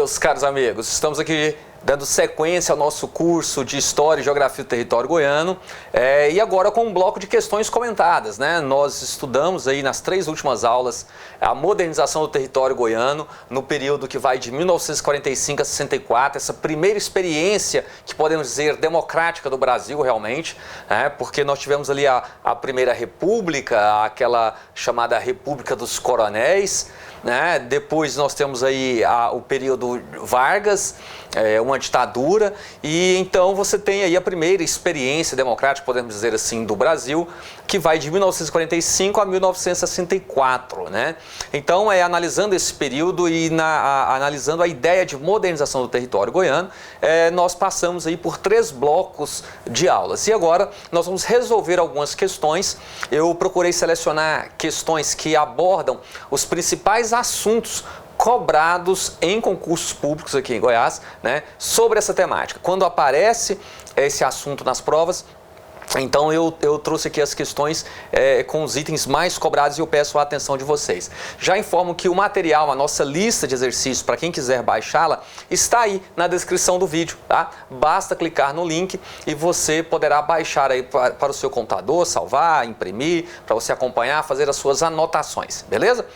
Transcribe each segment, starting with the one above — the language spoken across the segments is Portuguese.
meus caros amigos, estamos aqui dando sequência ao nosso curso de História e Geografia do Território Goiano e agora com um bloco de questões comentadas, né? Nós estudamos aí nas 3 últimas aulas a modernização do território goiano no período que vai de 1945 a 64, essa primeira experiência que podemos dizer democrática do Brasil realmente, né? Porque nós tivemos ali a Primeira República, aquela chamada República dos Coronéis, né? Depois nós temos aí o período Vargas, uma ditadura, e então você tem aí a primeira experiência democrática, podemos dizer assim, do Brasil, que vai de 1945 a 1964, né? Então, analisando esse período e analisando a ideia de modernização do território goiano, nós passamos aí por 3 blocos de aulas. E agora nós vamos resolver algumas questões. Eu procurei selecionar questões que abordam os principais assuntos cobrados em concursos públicos aqui em Goiás, né, sobre essa temática. Quando aparece esse assunto nas provas, então eu trouxe aqui as questões com os itens mais cobrados e eu peço a atenção de vocês. Já informo que o material, a nossa lista de exercícios, para quem quiser baixá-la, está aí na descrição do vídeo, tá? Basta clicar no link e você poderá baixar aí para o seu computador, salvar, imprimir, para você acompanhar, fazer as suas anotações, beleza?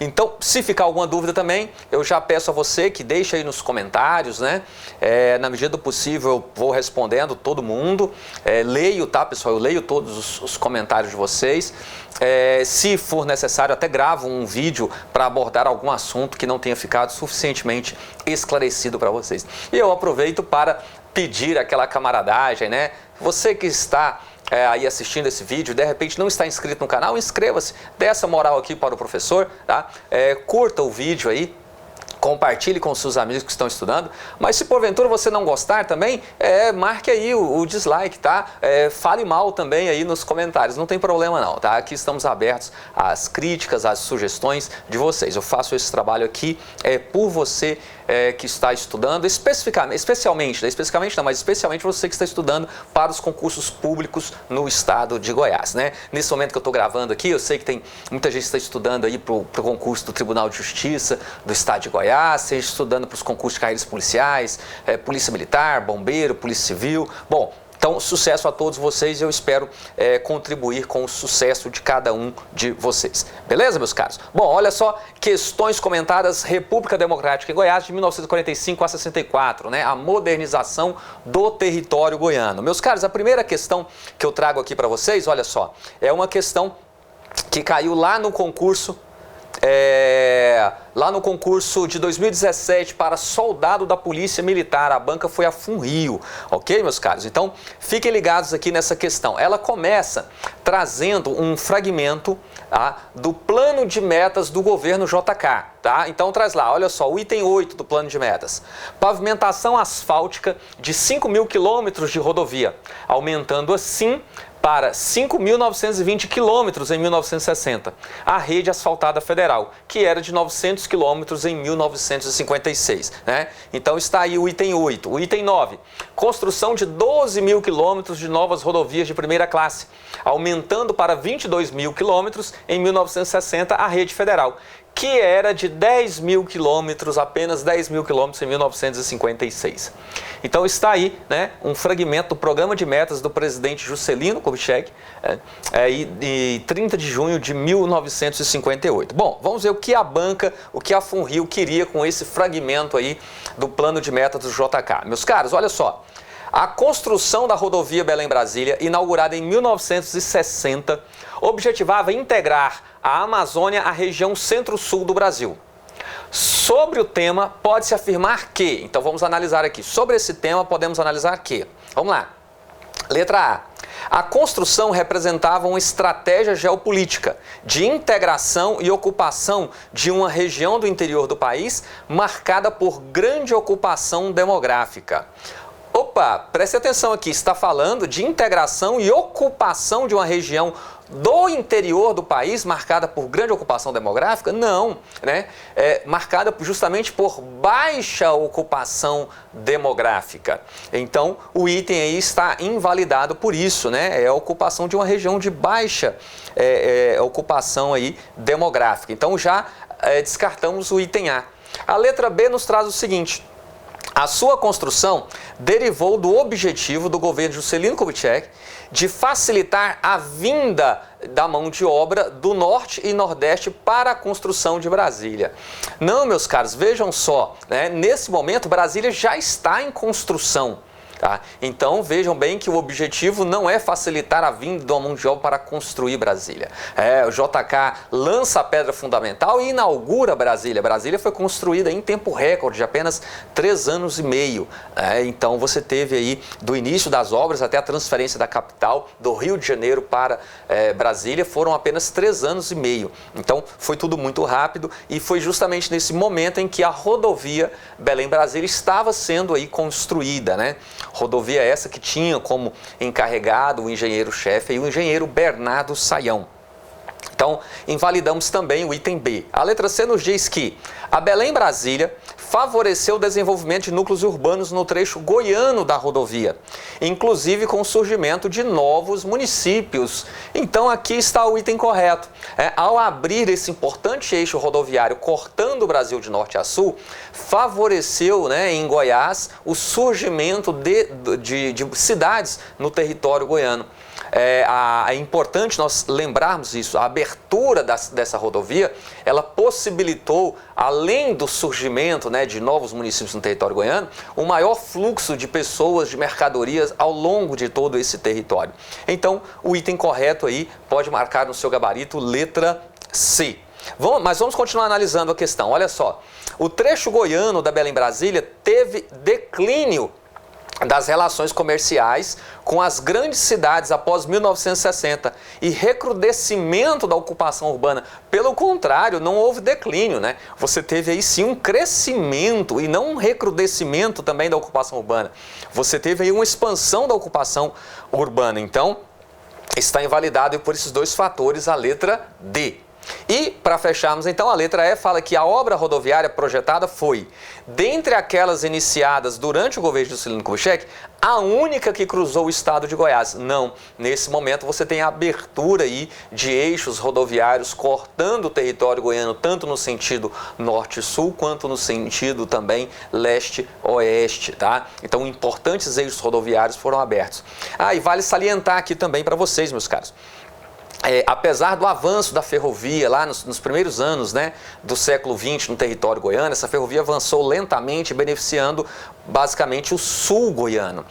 Então, se ficar alguma dúvida também, eu já peço a você que deixe aí nos comentários, né? Na medida do possível eu vou respondendo todo mundo, leio, tá, pessoal? Eu leio todos os comentários de vocês. Se for necessário, até gravo um vídeo para abordar algum assunto que não tenha ficado suficientemente esclarecido para vocês. E eu aproveito para pedir aquela camaradagem, né? Você que está aí assistindo esse vídeo, de repente não está inscrito no canal, inscreva-se, dê essa moral aqui para o professor, tá? Curta o vídeo aí, compartilhe com seus amigos que estão estudando, mas se porventura você não gostar também, marque aí o dislike, tá? Fale mal também aí nos comentários, não tem problema não, tá? Aqui estamos abertos às críticas, às sugestões de vocês. Eu faço esse trabalho aqui por você que está estudando, especialmente você que está estudando para os concursos públicos no estado de Goiás, né? Nesse momento que eu estou gravando aqui, eu sei que tem muita gente que está estudando aí para o concurso do Tribunal de Justiça do estado de Goiás, seja estudando para os concursos de carreiras policiais, Polícia Militar, Bombeiro, Polícia Civil. Bom, então sucesso a todos vocês e eu espero contribuir com o sucesso de cada um de vocês. Beleza, meus caros? Bom, olha só, questões comentadas, República Democrática em Goiás de 1945 a 64, né? A modernização do território goiano. Meus caros, a primeira questão que eu trago aqui para vocês, olha só, é uma questão que caiu lá no concurso de 2017 para soldado da Polícia Militar. A banca foi a FUNRIO, ok, meus caros? Então, fiquem ligados aqui nessa questão. Ela começa trazendo um fragmento do plano de metas do governo JK, tá? Então, traz lá, olha só, o item 8 do plano de metas. Pavimentação asfáltica de 5.000 quilômetros de rodovia, aumentando assim para 5.920 quilômetros em 1960, a rede asfaltada federal, que era de 900 quilômetros em 1956, né? Então está aí o item 8. O item 9, construção de 12.000 quilômetros de novas rodovias de primeira classe, aumentando para 22.000 quilômetros em 1960, a rede federal, que era de 10.000 quilômetros, apenas 10.000 quilômetros em 1956. Então está aí, né, um fragmento do programa de metas do presidente Juscelino Kubitschek, em 30 de junho de 1958. Bom, vamos ver o que a banca, o que a FUNRIO queria com esse fragmento aí do plano de metas do JK. Meus caros, olha só. A construção da rodovia Belém-Brasília, inaugurada em 1960, objetivava integrar a Amazônia à região centro-sul do Brasil. Sobre o tema, pode-se afirmar que, então vamos analisar aqui, sobre esse tema podemos analisar que, vamos lá, letra A. A construção representava uma estratégia geopolítica de integração e ocupação de uma região do interior do país marcada por grande ocupação demográfica. Opa, preste atenção aqui, está falando de integração e ocupação de uma região do interior do país, marcada por grande ocupação demográfica? Não, né? Marcada justamente por baixa ocupação demográfica. Então, o item aí está invalidado por isso, né? É a ocupação de uma região de baixa ocupação aí demográfica. Então, já descartamos o item A. A letra B nos traz o seguinte: a sua construção derivou do objetivo do governo Juscelino Kubitschek de facilitar a vinda da mão de obra do Norte e Nordeste para a construção de Brasília. Não, meus caros, vejam só, né? Nesse momento Brasília já está em construção. Tá? Então vejam bem que o objetivo não é facilitar a vinda de uma mão de obra para construir Brasília. O JK lança a pedra fundamental e inaugura Brasília. Brasília foi construída em tempo recorde, de apenas 3 anos e meio. Então você teve aí do início das obras até a transferência da capital do Rio de Janeiro para Brasília, foram apenas 3 anos e meio. Então foi tudo muito rápido e foi justamente nesse momento em que a rodovia Belém-Brasília estava sendo aí construída, né? Rodovia essa que tinha como encarregado o engenheiro-chefe, o engenheiro Bernardo Sayão. Então, invalidamos também o item B. A letra C nos diz que a Belém-Brasília favoreceu o desenvolvimento de núcleos urbanos no trecho goiano da rodovia, inclusive com o surgimento de novos municípios. Então, aqui está o item correto. Ao abrir esse importante eixo rodoviário cortando o Brasil de norte a sul, favoreceu, né, em Goiás o surgimento de cidades no território goiano. É importante nós lembrarmos isso. A abertura dessa rodovia, ela possibilitou, além do surgimento, né, de novos municípios no território goiano, um maior fluxo de pessoas, de mercadorias ao longo de todo esse território. Então, o item correto aí pode marcar no seu gabarito letra C. Mas vamos continuar analisando a questão. Olha só, o trecho goiano da Belém-Brasília teve declínio das relações comerciais com as grandes cidades após 1960 e recrudescimento da ocupação urbana. Pelo contrário, não houve declínio, né? Você teve aí sim um crescimento e não um recrudescimento também da ocupação urbana. Você teve aí uma expansão da ocupação urbana. Então, está invalidado por esses dois fatores a letra D. E, para fecharmos, então, a letra E fala que a obra rodoviária projetada foi, dentre aquelas iniciadas durante o governo de Juscelino Kubitschek, a única que cruzou o estado de Goiás. Não, nesse momento você tem a abertura aí de eixos rodoviários cortando o território goiano, tanto no sentido norte-sul, quanto no sentido também leste-oeste, tá? Então, importantes eixos rodoviários foram abertos. E vale salientar aqui também para vocês, meus caros, apesar do avanço da ferrovia lá nos primeiros anos, né, do século XX no território goiano, essa ferrovia avançou lentamente, beneficiando basicamente o sul goiano.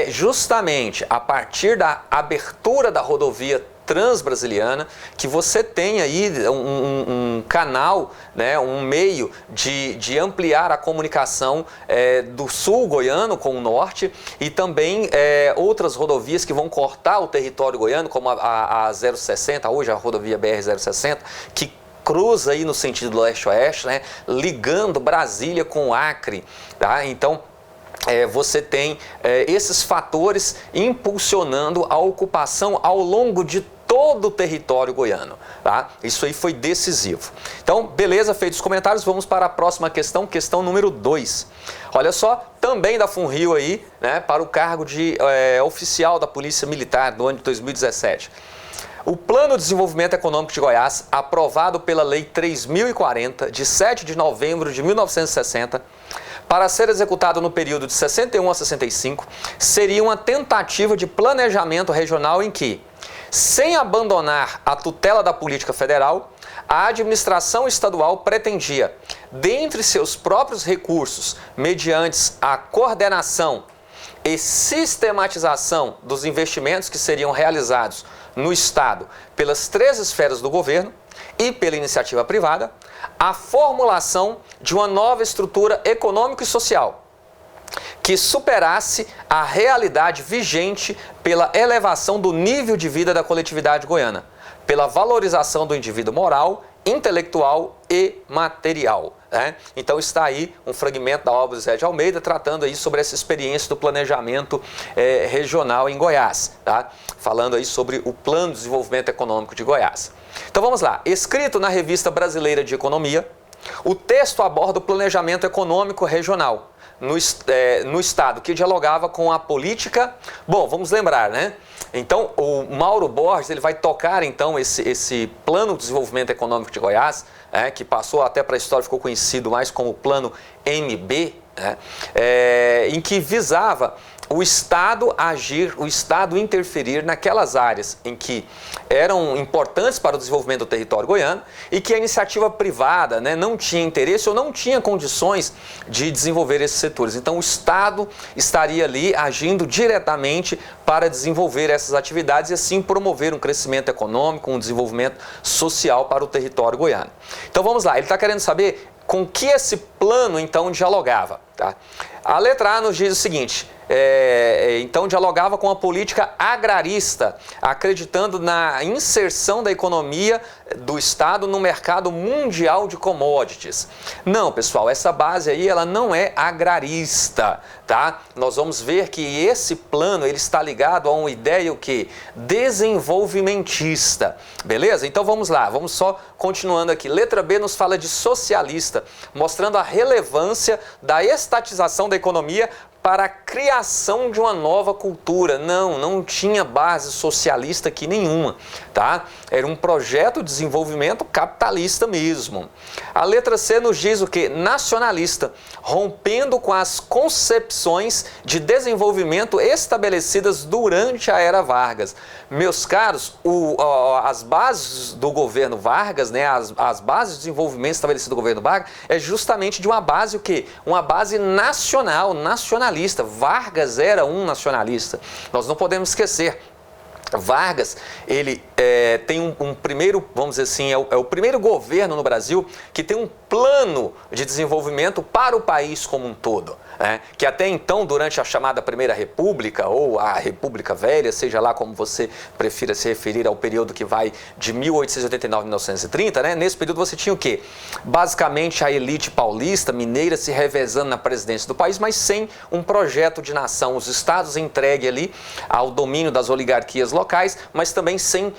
Justamente a partir da abertura da rodovia transbrasiliana que você tem aí um canal, né, um meio de ampliar a comunicação do sul goiano com o norte e também outras rodovias que vão cortar o território goiano, como a 060, hoje a rodovia BR-060, que cruza aí no sentido leste-oeste, né, ligando Brasília com o Acre, tá? Então, você tem esses fatores impulsionando a ocupação ao longo de todo o território goiano, tá? Isso aí foi decisivo. Então, beleza, feitos os comentários, vamos para a próxima questão, questão número 2. Olha só, também da FUNRIO aí, né, para o cargo de oficial da Polícia Militar do ano de 2017. O Plano de Desenvolvimento Econômico de Goiás, aprovado pela Lei 3.040, de 7 de novembro de 1960, para ser executado no período de 61 a 65, seria uma tentativa de planejamento regional em que, sem abandonar a tutela da política federal, a administração estadual pretendia, dentre seus próprios recursos, mediante a coordenação e sistematização dos investimentos que seriam realizados no Estado pelas 3 esferas do governo e pela iniciativa privada, a formulação de uma nova estrutura econômica e social que superasse a realidade vigente pela elevação do nível de vida da coletividade goiana, pela valorização do indivíduo moral, intelectual e material. Né? Então está aí um fragmento da obra do Zé de Almeida tratando aí sobre essa experiência do planejamento regional em Goiás, tá? Falando aí sobre o Plano de Desenvolvimento Econômico de Goiás. Então vamos lá, escrito na Revista Brasileira de Economia, o texto aborda o planejamento econômico regional, no Estado que dialogava com a política. Bom, vamos lembrar, né? Então, o Mauro Borges ele vai tocar, então, esse Plano de Desenvolvimento Econômico de Goiás, que passou até para a história, ficou conhecido mais como Plano MB, né? Em que visava o Estado agir, o Estado interferir naquelas áreas em que eram importantes para o desenvolvimento do território goiano e que a iniciativa privada, né, não tinha interesse ou não tinha condições de desenvolver esses setores. Então o Estado estaria ali agindo diretamente para desenvolver essas atividades e assim promover um crescimento econômico, um desenvolvimento social para o território goiano. Então vamos lá, ele está querendo saber com que esse plano então dialogava, tá? A letra A nos diz o seguinte: então dialogava com a política agrarista, acreditando na inserção da economia do Estado no mercado mundial de commodities. Não, pessoal, essa base aí ela não é agrarista, tá? Nós vamos ver que esse plano ele está ligado a uma ideia o quê? Desenvolvimentista, beleza? Então vamos lá, vamos só continuando aqui. Letra B nos fala de socialista, mostrando a relevância da estatização da economia para a criação de uma nova cultura. Não tinha base socialista aqui nenhuma, tá? Era um projeto de desenvolvimento capitalista mesmo. A letra C nos diz o quê? Nacionalista, rompendo com as concepções de desenvolvimento estabelecidas durante a era Vargas. Meus caros, as bases do governo Vargas, né, as bases de desenvolvimento estabelecidas do governo Vargas é justamente de uma base o quê? Uma base nacional, nacionalista. Vargas era um nacionalista. Nós não podemos esquecer. Vargas, ele tem um primeiro, vamos dizer assim, é o primeiro governo no Brasil que tem um plano de desenvolvimento para o país como um todo, né? Que até então, durante a chamada Primeira República, ou a República Velha, seja lá como você prefira se referir ao período que vai de 1889 a 1930, né? Nesse período você tinha o quê? Basicamente a elite paulista, mineira, se revezando na presidência do país, mas sem um projeto de nação, os estados entregues ali ao domínio das oligarquias locais, mas também sem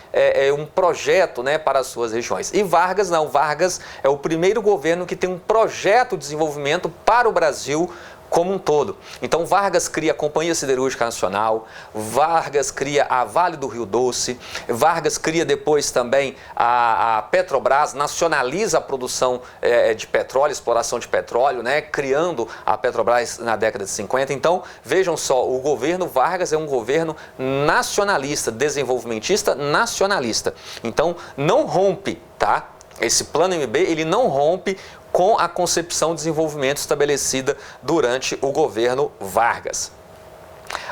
um projeto, né, para as suas regiões. E Vargas não, Vargas é o primeiro governo que tem um projeto de desenvolvimento para o Brasil como um todo. Então Vargas cria a Companhia Siderúrgica Nacional, Vargas cria a Vale do Rio Doce, Vargas cria depois também a Petrobras, nacionaliza a produção de petróleo, exploração de petróleo, né, criando a Petrobras na década de 50. Então vejam só, o governo Vargas é um governo nacionalista, desenvolvimentista, nacionalista. Então não rompe, tá? Esse plano MB, ele não rompe com a concepção de desenvolvimento estabelecida durante o governo Vargas.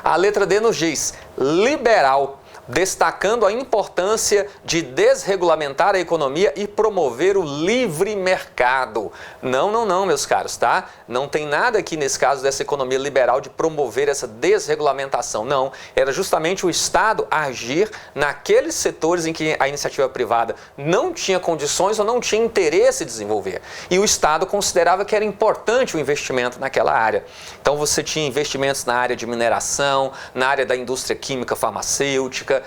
A letra D nos diz liberal, destacando a importância de desregulamentar a economia e promover o livre mercado. Não, meus caros, tá? Não tem nada aqui nesse caso dessa economia liberal de promover essa desregulamentação, não. Era justamente o Estado agir naqueles setores em que a iniciativa privada não tinha condições ou não tinha interesse em desenvolver. E o Estado considerava que era importante o investimento naquela área. Então você tinha investimentos na área de mineração, na área da indústria química farmacêutica,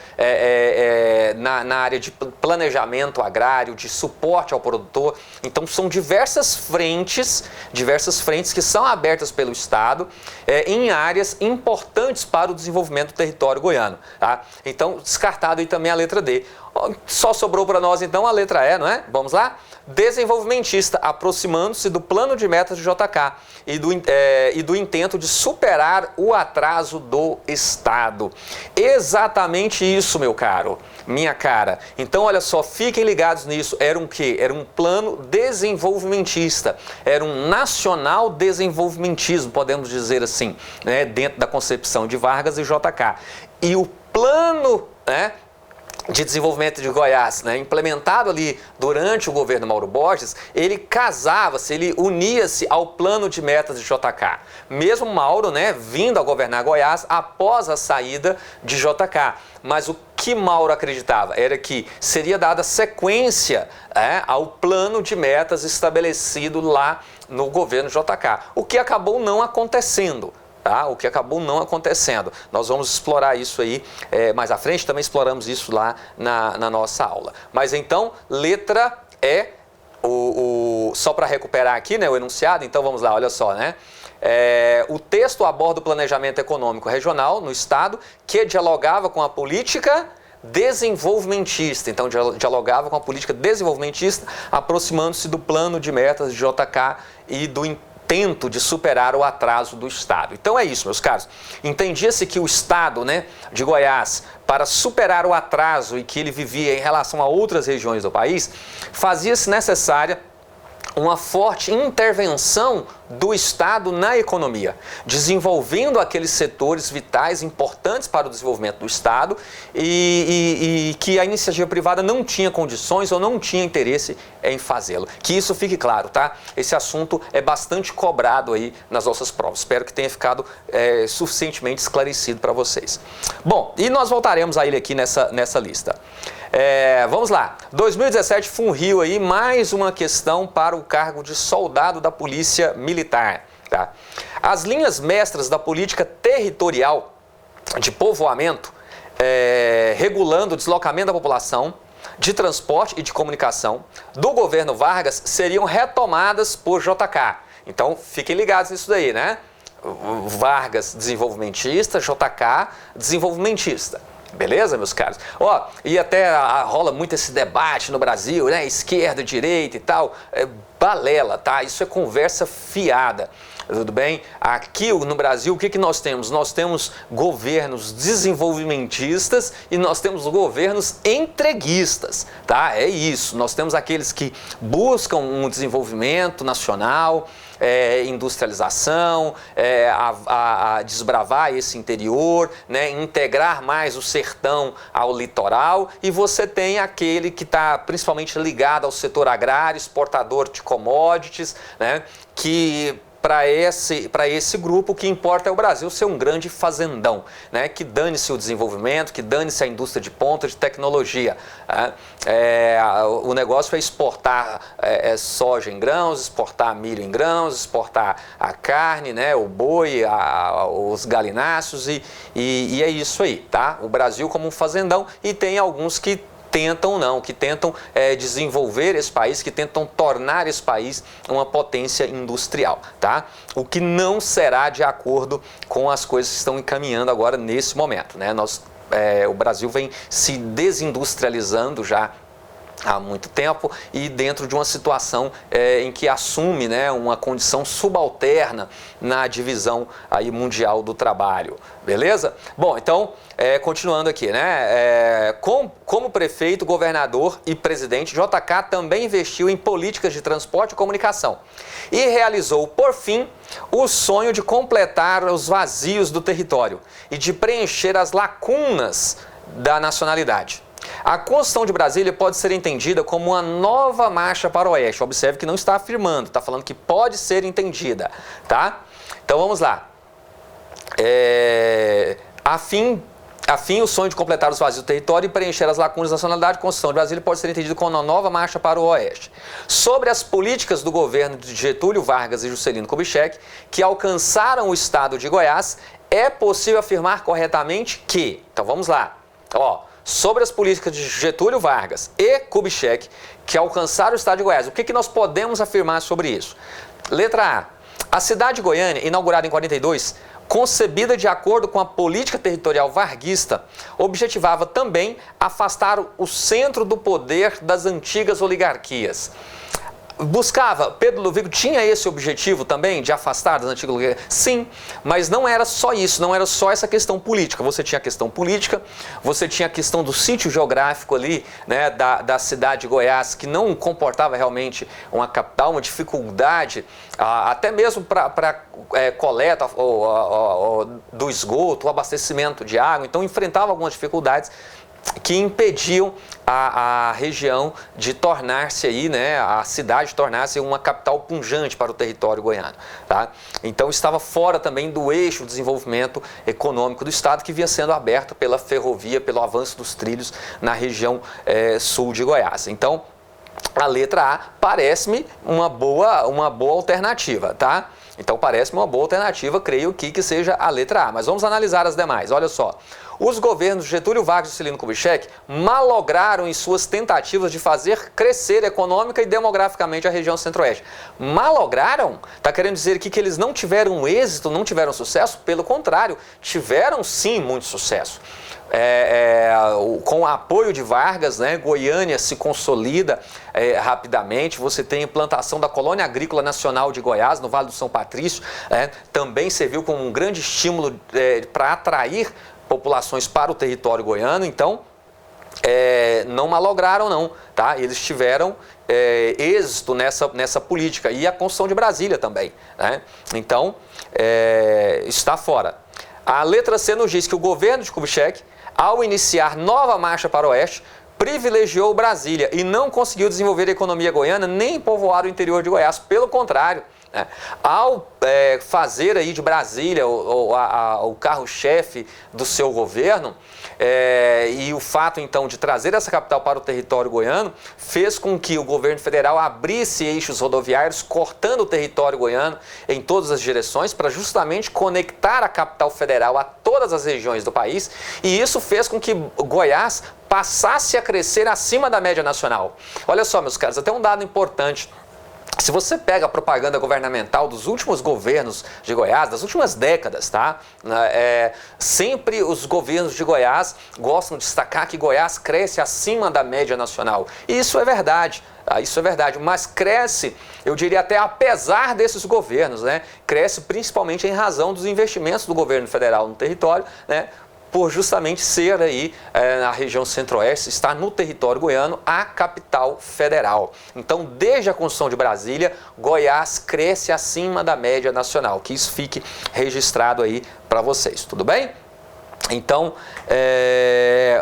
na área de planejamento agrário, de suporte ao produtor. Então são diversas frentes que são abertas pelo Estado em áreas importantes para o desenvolvimento do território goiano, tá? Então descartado aí também a letra D. Só sobrou para nós então a letra E, não é? Vamos lá? Desenvolvimentista, aproximando-se do plano de metas de JK e do intento de superar o atraso do Estado. Exatamente isso, meu caro, minha cara. Então, olha só, fiquem ligados nisso. Era um quê? Era um plano desenvolvimentista, era um nacional desenvolvimentismo, podemos dizer assim, né, dentro da concepção de Vargas e JK. E o plano, né, de desenvolvimento de Goiás, né, implementado ali durante o governo Mauro Borges, ele casava-se, ele unia-se ao plano de metas de JK. Mesmo Mauro, né, vindo a governar Goiás após a saída de JK. Mas o que Mauro acreditava era que seria dada sequência ao plano de metas estabelecido lá no governo JK, o que acabou não acontecendo. Tá? O que acabou não acontecendo. Nós vamos explorar isso aí mais à frente, também exploramos isso lá na nossa aula. Mas então, letra E, só para recuperar aqui, né, o enunciado, então vamos lá, olha só, né? O texto aborda o planejamento econômico regional no Estado, que dialogava com a política desenvolvimentista. Então, dialogava com a política desenvolvimentista, aproximando-se do plano de metas de JK e do intento de superar o atraso do Estado. Então é isso, meus caros. Entendia-se que o Estado, né, de Goiás, para superar o atraso em que ele vivia em relação a outras regiões do país, fazia-se necessária uma forte intervenção do Estado na economia, desenvolvendo aqueles setores vitais importantes para o desenvolvimento do Estado e que a iniciativa privada não tinha condições ou não tinha interesse em fazê-lo. Que isso fique claro, tá? Esse assunto é bastante cobrado aí nas nossas provas. Espero que tenha ficado suficientemente esclarecido para vocês. Bom, e nós voltaremos a ele aqui nessa lista. Vamos lá, 2017 FUNRIO aí, mais uma questão para o cargo de soldado da Polícia Militar. Tá? As linhas mestras da política territorial de povoamento, regulando o deslocamento da população, de transporte e de comunicação do governo Vargas seriam retomadas por JK. Então fiquem ligados nisso daí, né? Vargas desenvolvimentista, JK desenvolvimentista. Beleza, meus caros? E até rola muito esse debate no Brasil, né? Esquerda, direita e tal. Balela, tá? Isso é conversa fiada. Tudo bem? Aqui no Brasil, o que nós temos? Nós temos governos desenvolvimentistas e nós temos governos entreguistas, tá? É isso. Nós temos aqueles que buscam um desenvolvimento nacional, industrialização, a desbravar esse interior, né? Integrar mais o sertão ao litoral, e você tem aquele que está principalmente ligado ao setor agrário, exportador de commodities, né? Que para esse grupo o que importa é o Brasil ser um grande fazendão, né? Que dane-se o desenvolvimento, que dane-se a indústria de ponta, de tecnologia. Né? O negócio é exportar soja em grãos, exportar milho em grãos, exportar a carne, né? O boi, os galináceos e é isso aí, tá? O Brasil como um fazendão, e tem alguns que tentam desenvolver esse país, que tentam tornar esse país uma potência industrial, tá? O que não será de acordo com as coisas que estão encaminhando agora nesse momento, né? O Brasil vem se desindustrializando já há muito tempo e dentro de uma situação em que assume, né, uma condição subalterna na divisão aí mundial do trabalho, beleza? Bom, então, continuando aqui, né, como prefeito, governador e presidente, JK também investiu em políticas de transporte e comunicação e realizou, por fim, o sonho de completar os vazios do território e de preencher as lacunas da nacionalidade. A Constituição de Brasília pode ser entendida como uma nova marcha para o Oeste. Observe que não está afirmando, está falando que pode ser entendida, tá? Então vamos lá. A fim, o sonho de completar os vazios do território e preencher as lacunas da nacionalidade, a Constituição de Brasília pode ser entendida como uma nova marcha para o Oeste. Sobre as políticas do governo de Getúlio Vargas e Juscelino Kubitschek, que alcançaram o estado de Goiás, é possível afirmar corretamente que... Então vamos lá, sobre as políticas de Getúlio Vargas e Kubitschek, que alcançaram o estado de Goiás. O que nós podemos afirmar sobre isso? Letra A. A cidade de Goiânia, inaugurada em 42, concebida de acordo com a política territorial varguista, objetivava também afastar o centro do poder das antigas oligarquias. Pedro Ludovico tinha esse objetivo também de afastar das antigas oligarquias? Sim, mas não era só isso, não era só essa questão política. Você tinha a questão política, você tinha a questão do sítio geográfico ali, né, da cidade de Goiás, que não comportava realmente uma capital, uma dificuldade, até mesmo para coleta do esgoto, o abastecimento de água, então enfrentava algumas dificuldades que impediam a região de tornar-se aí, né, a cidade tornar-se uma capital pujante para o território goiano, tá? Então estava fora também do eixo de desenvolvimento econômico do estado, que vinha sendo aberto pela ferrovia, pelo avanço dos trilhos na região sul de Goiás. Então a letra A parece-me uma boa alternativa, tá? Então parece-me uma boa alternativa, creio que seja a letra A. Mas vamos analisar as demais. Olha só. Os governos Getúlio Vargas e Juscelino Kubitschek malograram em suas tentativas de fazer crescer econômica e demograficamente a região centro-oeste. Malograram? Está querendo dizer aqui que eles não tiveram êxito, não tiveram sucesso? Pelo contrário, tiveram sim muito sucesso. Com o apoio de Vargas, né, Goiânia se consolida rapidamente. Você tem a implantação da Colônia Agrícola Nacional de Goiás, no Vale do São Patrício, também serviu como um grande estímulo para atrair populações para o território goiano. Então, não malograram não, tá? Eles tiveram êxito nessa política, e a construção de Brasília também, né? Então, está fora. A letra C nos diz que o governo de Kubitschek, ao iniciar nova marcha para o oeste, privilegiou Brasília e não conseguiu desenvolver a economia goiana nem povoar o interior de Goiás. Pelo contrário, ao fazer aí de Brasília o carro-chefe do seu governo, e o fato então de trazer essa capital para o território goiano, fez com que o governo federal abrisse eixos rodoviários, cortando o território goiano em todas as direções, para justamente conectar a capital federal a todas as regiões do país, e isso fez com que Goiás passasse a crescer acima da média nacional. Olha só, meus caros, até um dado importante. Se você pega a propaganda governamental dos últimos governos de Goiás, das últimas décadas, tá? Sempre os governos de Goiás gostam de destacar que Goiás cresce acima da média nacional. E isso é verdade. Isso é verdade, mas cresce, eu diria até apesar desses governos, né? Cresce principalmente em razão dos investimentos do governo federal no território, né? Por justamente ser aí na região centro-oeste, estar no território goiano, a capital federal. Então, desde a construção de Brasília, Goiás cresce acima da média nacional. Que isso fique registrado aí para vocês, tudo bem? Então,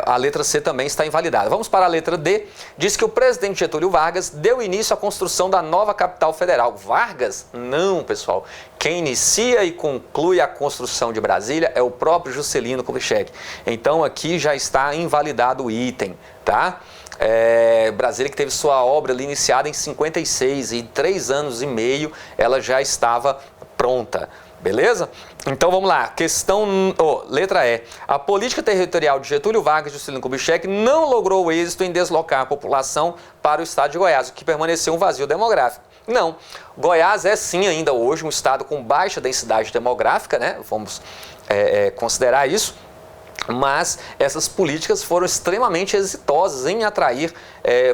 a letra C também está invalidada. Vamos para a letra D. Diz que o presidente Getúlio Vargas deu início à construção da nova capital federal. Vargas? Não, pessoal. Quem inicia e conclui a construção de Brasília é o próprio Juscelino Kubitschek. Então, aqui já está invalidado o item, tá? Brasília, que teve sua obra ali iniciada em 56, e em 3 anos e meio ela já estava pronta. Beleza? Então vamos lá, letra E. A política territorial de Getúlio Vargas e Juscelino Kubitschek não logrou êxito em deslocar a população para o estado de Goiás, o que permaneceu um vazio demográfico. Não, Goiás é sim ainda hoje um estado com baixa densidade demográfica, né? Vamos considerar isso. Mas essas políticas foram extremamente exitosas em atrair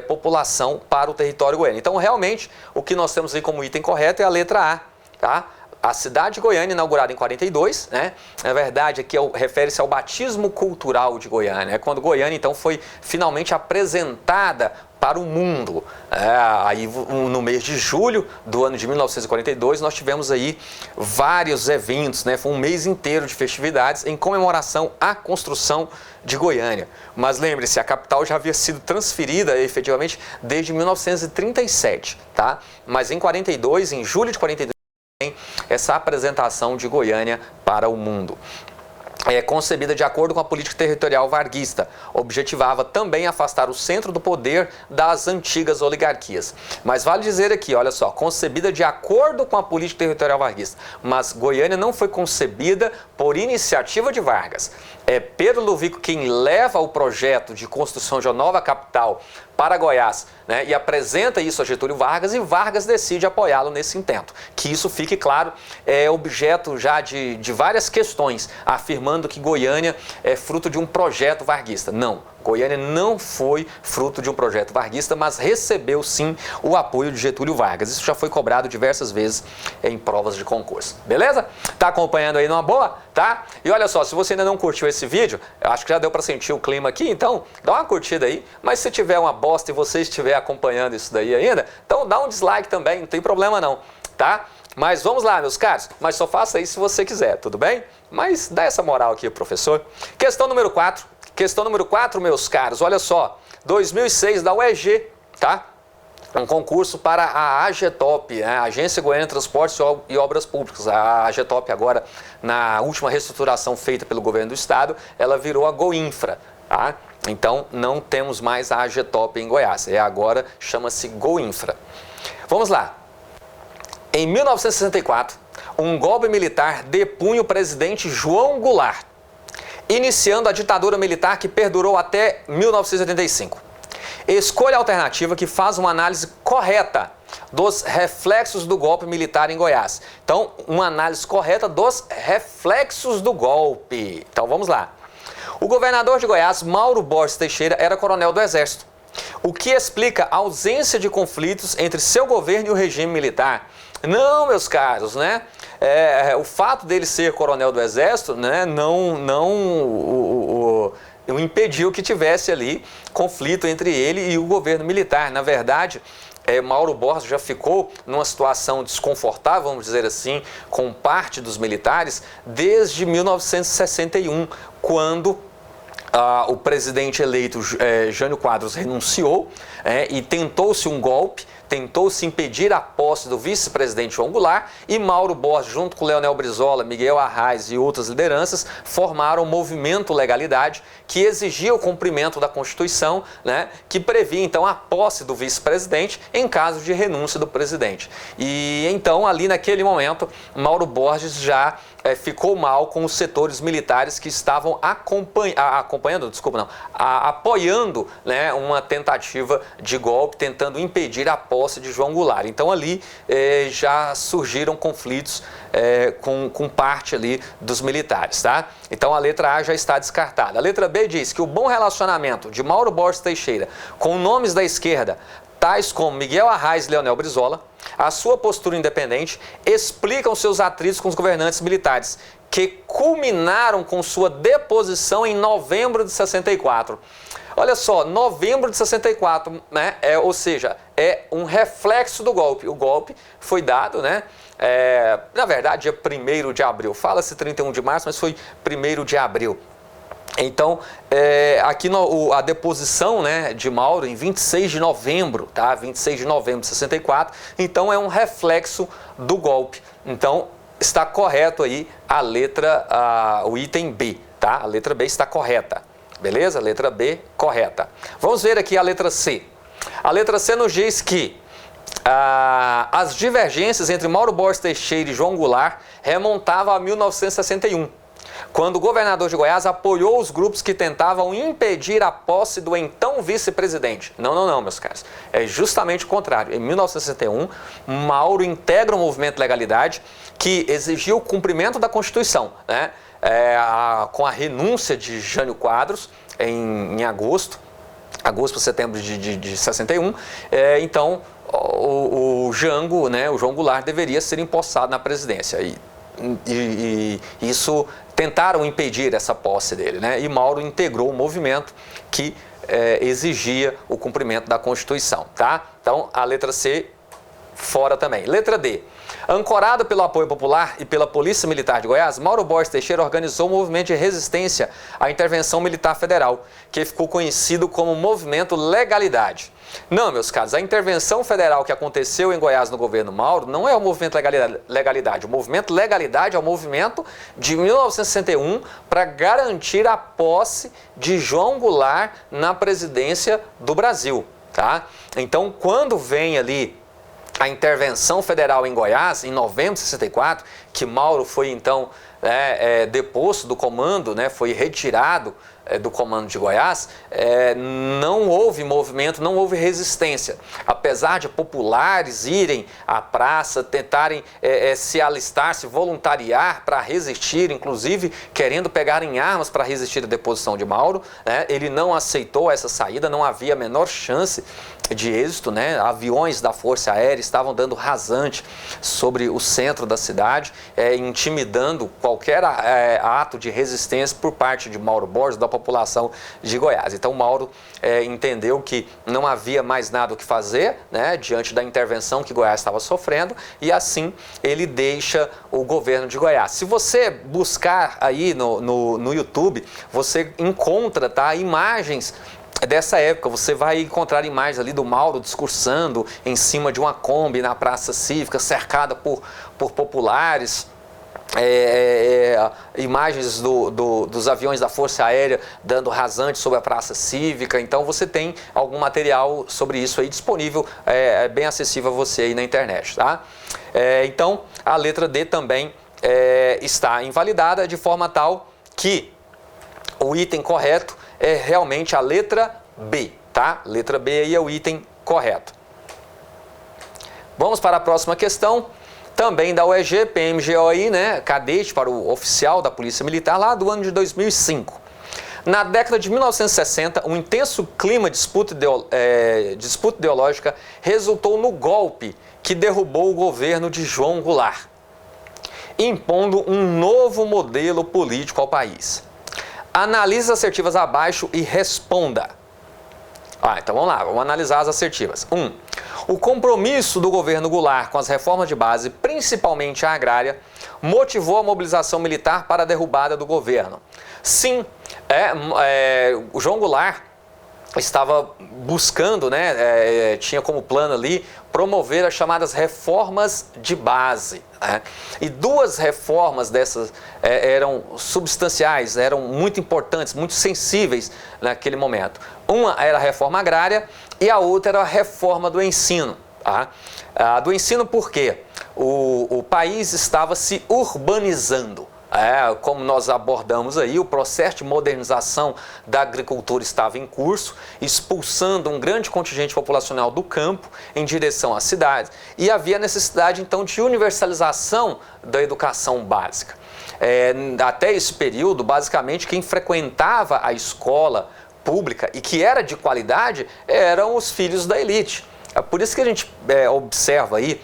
população para o território goiano. Então realmente o que nós temos aí como item correto é a letra A, tá? A cidade de Goiânia, inaugurada em 42, né? Na verdade, aqui refere-se ao batismo cultural de Goiânia, quando Goiânia, então, foi finalmente apresentada para o mundo. Aí, no mês de julho do ano de 1942, nós tivemos aí vários eventos, né? Foi um mês inteiro de festividades em comemoração à construção de Goiânia. Mas lembre-se, a capital já havia sido transferida efetivamente desde 1937, tá? Mas em 42, em julho de 42, essa apresentação de Goiânia para o mundo. Concebida de acordo com a política territorial varguista, objetivava também afastar o centro do poder das antigas oligarquias. Mas vale dizer aqui, olha só, concebida de acordo com a política territorial varguista, mas Goiânia não foi concebida por iniciativa de Vargas. É Pedro Ludovico quem leva o projeto de construção de uma nova capital para Goiás, né, e apresenta isso a Getúlio Vargas, e Vargas decide apoiá-lo nesse intento. Que isso fique claro, é objeto já de várias questões, afirmando que Goiânia é fruto de um projeto varguista. Não, Goiânia não foi fruto de um projeto varguista, mas recebeu sim o apoio de Getúlio Vargas. Isso já foi cobrado diversas vezes em provas de concurso. Beleza? Tá acompanhando aí numa boa? Tá? E olha só, se você ainda não curtiu esse vídeo, eu acho que já deu para sentir o clima aqui, então dá uma curtida aí. Mas se tiver uma bosta e você estiver acompanhando isso daí ainda, então dá um dislike também, não tem problema não, tá? Mas vamos lá, meus caros, mas só faça isso se você quiser, tudo bem? Mas dá essa moral aqui, professor. Questão número 4. Questão número 4, meus caros, olha só, 2006 da UEG, tá? Um concurso para a AGETOP, a Agência Goiana de Transportes e Obras Públicas. A AGETOP agora, na última reestruturação feita pelo governo do estado, ela virou a Goinfra, tá? Então, não temos mais a AGETOP em Goiás, agora chama-se Goinfra. Vamos lá. Em 1964, um golpe militar depunha o presidente João Goulart, iniciando a ditadura militar que perdurou até 1985. Escolha a alternativa que faz uma análise correta dos reflexos do golpe militar em Goiás. Então, uma análise correta dos reflexos do golpe. Então, vamos lá. O governador de Goiás, Mauro Borges Teixeira, era coronel do Exército, o que explica a ausência de conflitos entre seu governo e o regime militar. Não, meus caros, né? O fato dele ser coronel do Exército, né, não impediu que tivesse ali conflito entre ele e o governo militar. Na verdade, Mauro Borges já ficou numa situação desconfortável, vamos dizer assim, com parte dos militares desde 1961, quando o presidente eleito Jânio Quadros renunciou e tentou-se um golpe, tentou-se impedir a posse do vice-presidente João Goulart, e Mauro Borges, junto com Leonel Brizola, Miguel Arraes e outras lideranças, formaram o Movimento Legalidade, que exigia o cumprimento da Constituição, né, que previa então a posse do vice-presidente em caso de renúncia do presidente. E então, ali naquele momento, Mauro Borges já ficou mal com os setores militares que estavam apoiando, né, uma tentativa de golpe, tentando impedir a posse de João Goulart. Então ali já surgiram conflitos com parte ali dos militares, tá? Então a letra A já está descartada. A letra B diz que o bom relacionamento de Mauro Borges Teixeira com nomes da esquerda, tais como Miguel Arraes e Leonel Brizola, a sua postura independente, explicam seus atritos com os governantes militares, que culminaram com sua deposição em novembro de 64. Olha só, novembro de 64, né? Ou seja, é um reflexo do golpe. O golpe foi dado, né? Na verdade, dia 1º de abril. Fala-se 31 de março, mas foi 1º de abril. Então, aqui a deposição, né, de Mauro em 26 de novembro, tá? 26 de novembro de 64. Então, é um reflexo do golpe. Então, está correto aí a letra, o item B, tá? A letra B está correta. Beleza? Letra B, correta. Vamos ver aqui a letra C. A letra C nos diz que as divergências entre Mauro Borges Teixeira e João Goulart remontavam a 1961, quando o governador de Goiás apoiou os grupos que tentavam impedir a posse do então vice-presidente. Não, meus caros. É justamente o contrário. Em 1961, Mauro integra o Movimento Legalidade, que exigiu o cumprimento da Constituição, né? Com a renúncia de Jânio Quadros em agosto para setembro de 61, então o Jango, né, o João Goulart deveria ser empossado na presidência. E isso tentaram impedir essa posse dele, né? E Mauro integrou o movimento que exigia o cumprimento da Constituição, tá? Então a letra C fora também. Letra D. Ancorado pelo apoio popular e pela Polícia Militar de Goiás, Mauro Borges Teixeira organizou um movimento de resistência à intervenção militar federal, que ficou conhecido como Movimento Legalidade. Não, meus caros, a intervenção federal que aconteceu em Goiás no governo Mauro não é o Movimento Legalidade. O Movimento Legalidade é o movimento de 1961 para garantir a posse de João Goulart na presidência do Brasil, tá? Então, quando vem ali a intervenção federal em Goiás, em novembro de 64, que Mauro foi então deposto do comando, né, foi retirado do comando de Goiás, não houve movimento, não houve resistência. Apesar de populares irem à praça, tentarem se alistar, se voluntariar para resistir, inclusive querendo pegar em armas para resistir à deposição de Mauro, né, ele não aceitou essa saída, não havia a menor chance de êxito, né? Aviões da Força Aérea estavam dando rasante sobre o centro da cidade, intimidando qualquer ato de resistência por parte de Mauro Borges, da população de Goiás. Então Mauro entendeu que não havia mais nada o que fazer, né, diante da intervenção que Goiás estava sofrendo, e assim ele deixa o governo de Goiás. Se você buscar aí no YouTube, você encontra, tá, imagens dessa época. Você vai encontrar imagens ali do Mauro discursando em cima de uma Kombi na Praça Cívica, cercada por populares. Imagens dos aviões da Força Aérea dando rasante sobre a Praça Cívica. Então você tem algum material sobre isso aí disponível, bem acessível a você aí na internet, tá? Então, a letra D também está invalidada, de forma tal que o item correto é realmente a letra B, tá? Letra B aí é o item correto. Vamos para a próxima questão, também da UEG, PMGOI, né? Cadete para o oficial da Polícia Militar, lá do ano de 2005. Na década de 1960, um intenso clima de disputa ideológica resultou no golpe que derrubou o governo de João Goulart, impondo um novo modelo político ao país. Analise as assertivas abaixo e responda. Então vamos lá, vamos analisar as assertivas. 1. O compromisso do governo Goulart com as reformas de base, principalmente a agrária, motivou a mobilização militar para a derrubada do governo. Sim, o João Goulart estava buscando, tinha como plano ali promover as chamadas reformas de base. E duas reformas dessas eram substanciais, eram muito importantes, muito sensíveis naquele momento. Uma era a reforma agrária e a outra era a reforma do ensino. A do ensino por quê? O país estava se urbanizando. Como nós abordamos aí, o processo de modernização da agricultura estava em curso, expulsando um grande contingente populacional do campo em direção às cidades. E havia necessidade, então, de universalização da educação básica. Até esse período, basicamente, quem frequentava a escola pública e que era de qualidade eram os filhos da elite. Por isso que a gente observa aí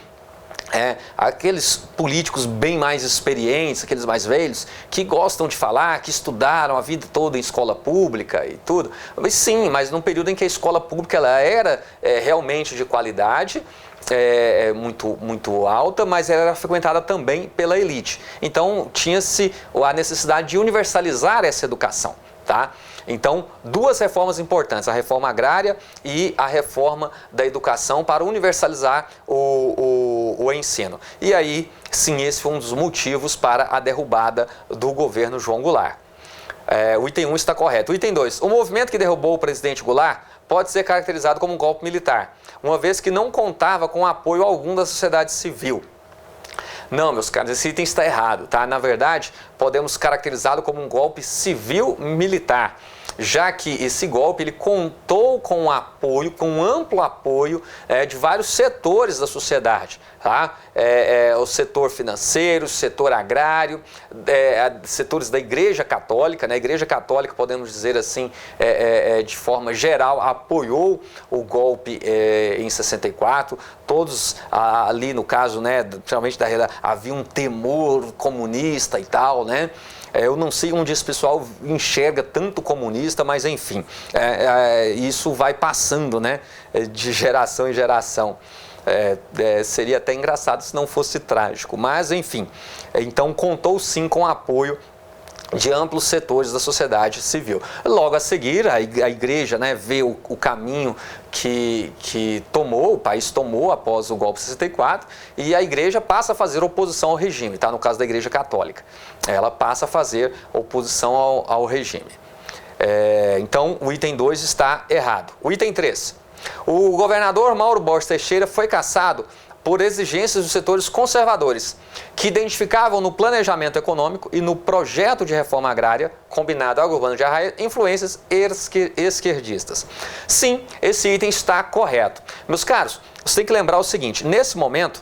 aqueles políticos bem mais experientes, aqueles mais velhos, que gostam de falar, que estudaram a vida toda em escola pública e tudo. Mas sim, mas num período em que a escola pública ela era realmente de qualidade, muito alta, mas ela era frequentada também pela elite. Então tinha-se a necessidade de universalizar essa educação. Tá? Então, duas reformas importantes, a reforma agrária e a reforma da educação para universalizar o ensino. E aí, sim, esse foi um dos motivos para a derrubada do governo João Goulart. O item 1 está correto. O item 2, o movimento que derrubou o presidente Goulart pode ser caracterizado como um golpe militar, uma vez que não contava com apoio algum da sociedade civil. Não, meus caros, esse item está errado, tá? Na verdade, podemos caracterizá-lo como um golpe civil-militar, já que esse golpe ele contou com apoio, com um amplo apoio de vários setores da sociedade, tá? O setor financeiro, o setor agrário, setores da Igreja Católica, né? A Igreja Católica, podemos dizer assim, de forma geral, apoiou o golpe em 64, todos ali no caso, né, principalmente havia um temor comunista e tal, né? Eu não sei onde esse pessoal enxerga tanto comunista, mas enfim, isso vai passando, né, de geração em geração. Seria até engraçado se não fosse trágico, mas enfim, então contou sim com o apoio de amplos setores da sociedade civil. Logo a seguir, a igreja, né, vê o caminho que o país tomou após o golpe de 64, e a igreja passa a fazer oposição ao regime, tá? No caso da Igreja Católica. Ela passa a fazer oposição ao regime. Então, o item 2 está errado. O item 3. O governador Mauro Borges Teixeira foi cassado por exigências dos setores conservadores, que identificavam no planejamento econômico e no projeto de reforma agrária, combinado ao governo de Arraes, influências esquerdistas. Sim, esse item está correto. Meus caros, você tem que lembrar o seguinte, nesse momento,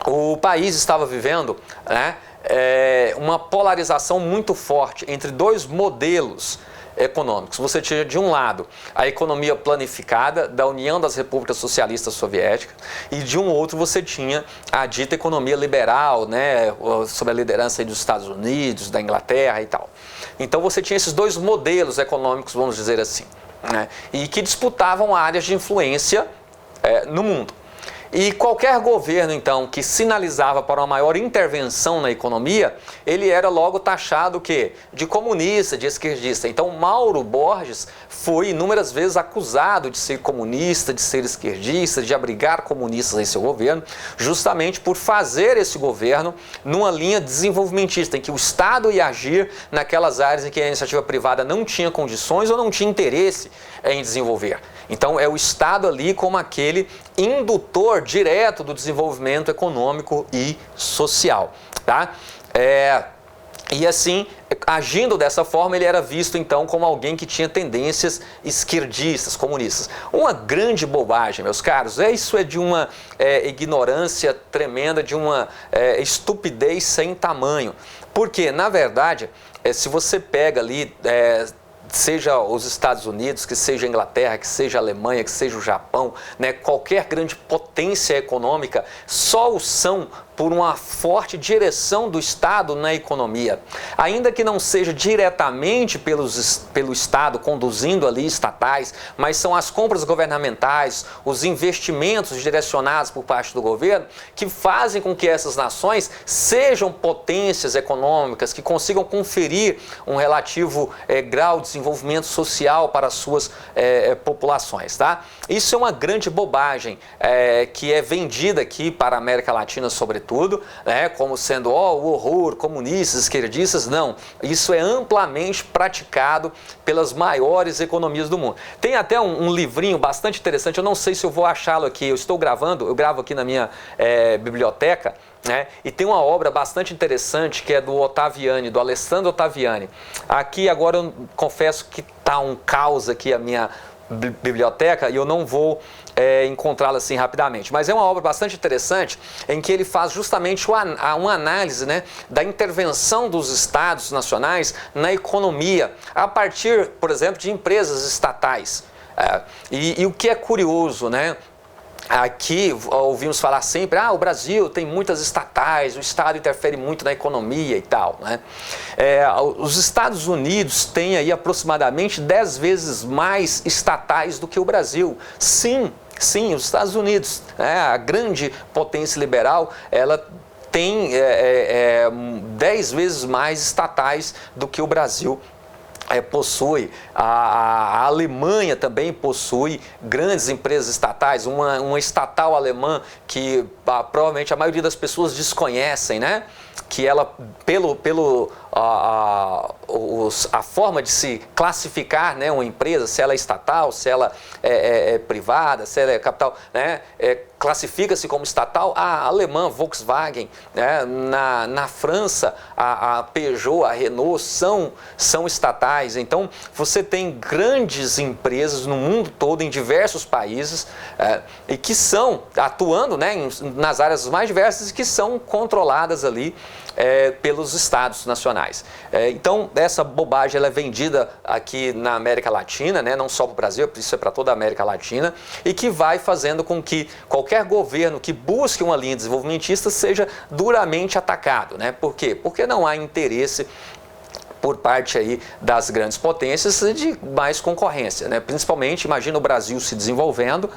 o país estava vivendo, né, uma polarização muito forte entre dois modelos econômicos. Você tinha, de um lado, a economia planificada da União das Repúblicas Socialistas Soviéticas e, de um outro, você tinha a dita economia liberal, né, sob a liderança aí dos Estados Unidos, da Inglaterra e tal. Então, você tinha esses dois modelos econômicos, vamos dizer assim, né, e que disputavam áreas de influência no mundo. E qualquer governo, então, que sinalizava para uma maior intervenção na economia, ele era logo taxado o quê? De comunista, de esquerdista. Então, Mauro Borges foi inúmeras vezes acusado de ser comunista, de ser esquerdista, de abrigar comunistas em seu governo, justamente por fazer esse governo numa linha desenvolvimentista, em que o Estado ia agir naquelas áreas em que a iniciativa privada não tinha condições ou não tinha interesse em desenvolver. Então, é o Estado ali como aquele indutor promotor direto do desenvolvimento econômico e social, tá? E assim, agindo dessa forma, ele era visto então como alguém que tinha tendências esquerdistas, comunistas. Uma grande bobagem, meus caros. Isso é de uma ignorância tremenda, de uma estupidez sem tamanho. Porque, na verdade, se você pega ali, seja os Estados Unidos, que seja a Inglaterra, que seja a Alemanha, que seja o Japão, né, qualquer grande potência econômica, só o são por uma forte direção do Estado na economia. Ainda que não seja diretamente pelo Estado conduzindo ali estatais, mas são as compras governamentais, os investimentos direcionados por parte do governo, que fazem com que essas nações sejam potências econômicas, que consigam conferir um relativo grau de desenvolvimento social para as suas populações, tá? Isso é uma grande bobagem que é vendida aqui para a América Latina, sobretudo, né, como sendo o horror, comunistas, esquerdistas. Não, isso é amplamente praticado pelas maiores economias do mundo. Tem até um livrinho bastante interessante, eu não sei se eu vou achá-lo aqui, eu gravo aqui na minha biblioteca, né, e tem uma obra bastante interessante que é do Ottaviani, do Alessandro Ottaviani. Aqui agora eu confesso que está um caos aqui a minha biblioteca e eu não vou encontrá-la assim rapidamente, mas é uma obra bastante interessante em que ele faz justamente uma análise, né, da intervenção dos estados nacionais na economia a partir, por exemplo, de empresas estatais. E o que é curioso, né? Aqui ouvimos falar sempre, o Brasil tem muitas estatais, o Estado interfere muito na economia e tal, né? Os Estados Unidos têm aí aproximadamente 10 vezes mais estatais do que o Brasil. Sim, os Estados Unidos, a grande potência liberal, ela tem 10 vezes mais estatais do que o Brasil possui. A Alemanha também possui grandes empresas estatais, uma estatal alemã que provavelmente a maioria das pessoas desconhecem, né? Que ela, a forma de se classificar, né, uma empresa, se ela é estatal, se ela é privada, se ela é capital, né, classifica-se como estatal. A alemã Volkswagen, né, na França, a Peugeot, a Renault são estatais. Então, você tem grandes empresas no mundo todo, em diversos países, e que são atuando, né, nas áreas mais diversas e que são controladas ali pelos estados nacionais. Então, essa bobagem ela é vendida aqui na América Latina, né? Não só para o Brasil, isso é para toda a América Latina, e que vai fazendo com que qualquer governo que busque uma linha desenvolvimentista seja duramente atacado, né? Por quê? Porque não há interesse por parte aí das grandes potências de mais concorrência, né? Principalmente, imagina o Brasil se desenvolvendo,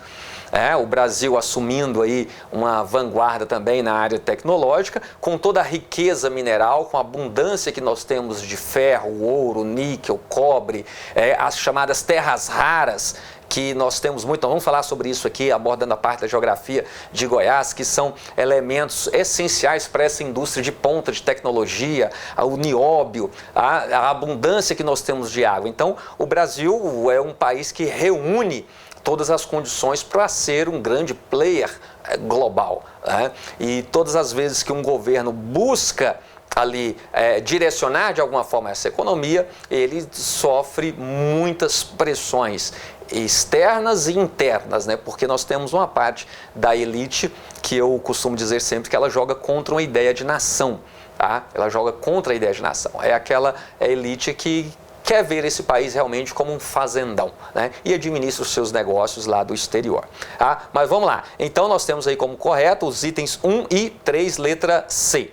o Brasil assumindo aí uma vanguarda também na área tecnológica, com toda a riqueza mineral, com a abundância que nós temos de ferro, ouro, níquel, cobre, as chamadas terras raras, que nós temos muito. Vamos falar sobre isso aqui, abordando a parte da geografia de Goiás, que são elementos essenciais para essa indústria de ponta de tecnologia, o nióbio, a abundância que nós temos de água. Então, o Brasil é um país que reúne todas as condições para ser um grande player global, né? E todas as vezes que um governo busca ali direcionar de alguma forma essa economia, ele sofre muitas pressões externas e internas, né? Porque nós temos uma parte da elite que eu costumo dizer sempre que ela joga contra uma ideia de nação, tá? Ela joga contra a ideia de nação. É aquela elite que quer ver esse país realmente como um fazendão, né? E administra os seus negócios lá do exterior. Tá? Mas vamos lá. Então nós temos aí como correto os itens 1 e 3, letra C.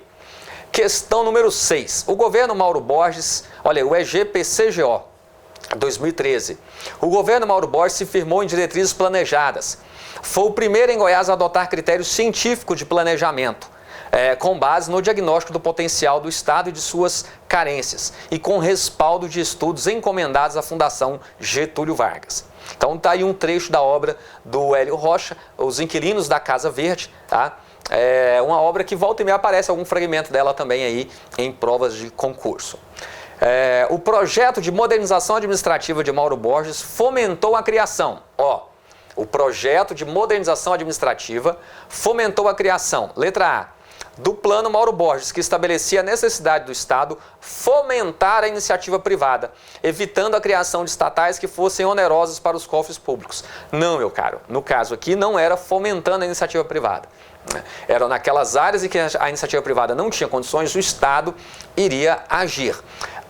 Questão número 6. O governo Mauro Borges, olha, o EGPCGO, 2013. O governo Mauro Borges se firmou em diretrizes planejadas. Foi o primeiro em Goiás a adotar critérios científicos de planejamento, com base no diagnóstico do potencial do Estado e de suas carências, e com respaldo de estudos encomendados à Fundação Getúlio Vargas. Então está aí um trecho da obra do Hélio Rocha, Os Inquilinos da Casa Verde, tá? É uma obra que volta e meia aparece algum fragmento dela também aí em provas de concurso. O projeto de modernização administrativa de Mauro Borges fomentou a criação, O projeto de modernização administrativa fomentou a criação, letra A, do Plano Mauro Borges, que estabelecia a necessidade do Estado fomentar a iniciativa privada, evitando a criação de estatais que fossem onerosas para os cofres públicos. Não, meu caro, no caso aqui não era fomentando a iniciativa privada. Eram naquelas áreas em que a iniciativa privada não tinha condições, o Estado iria agir.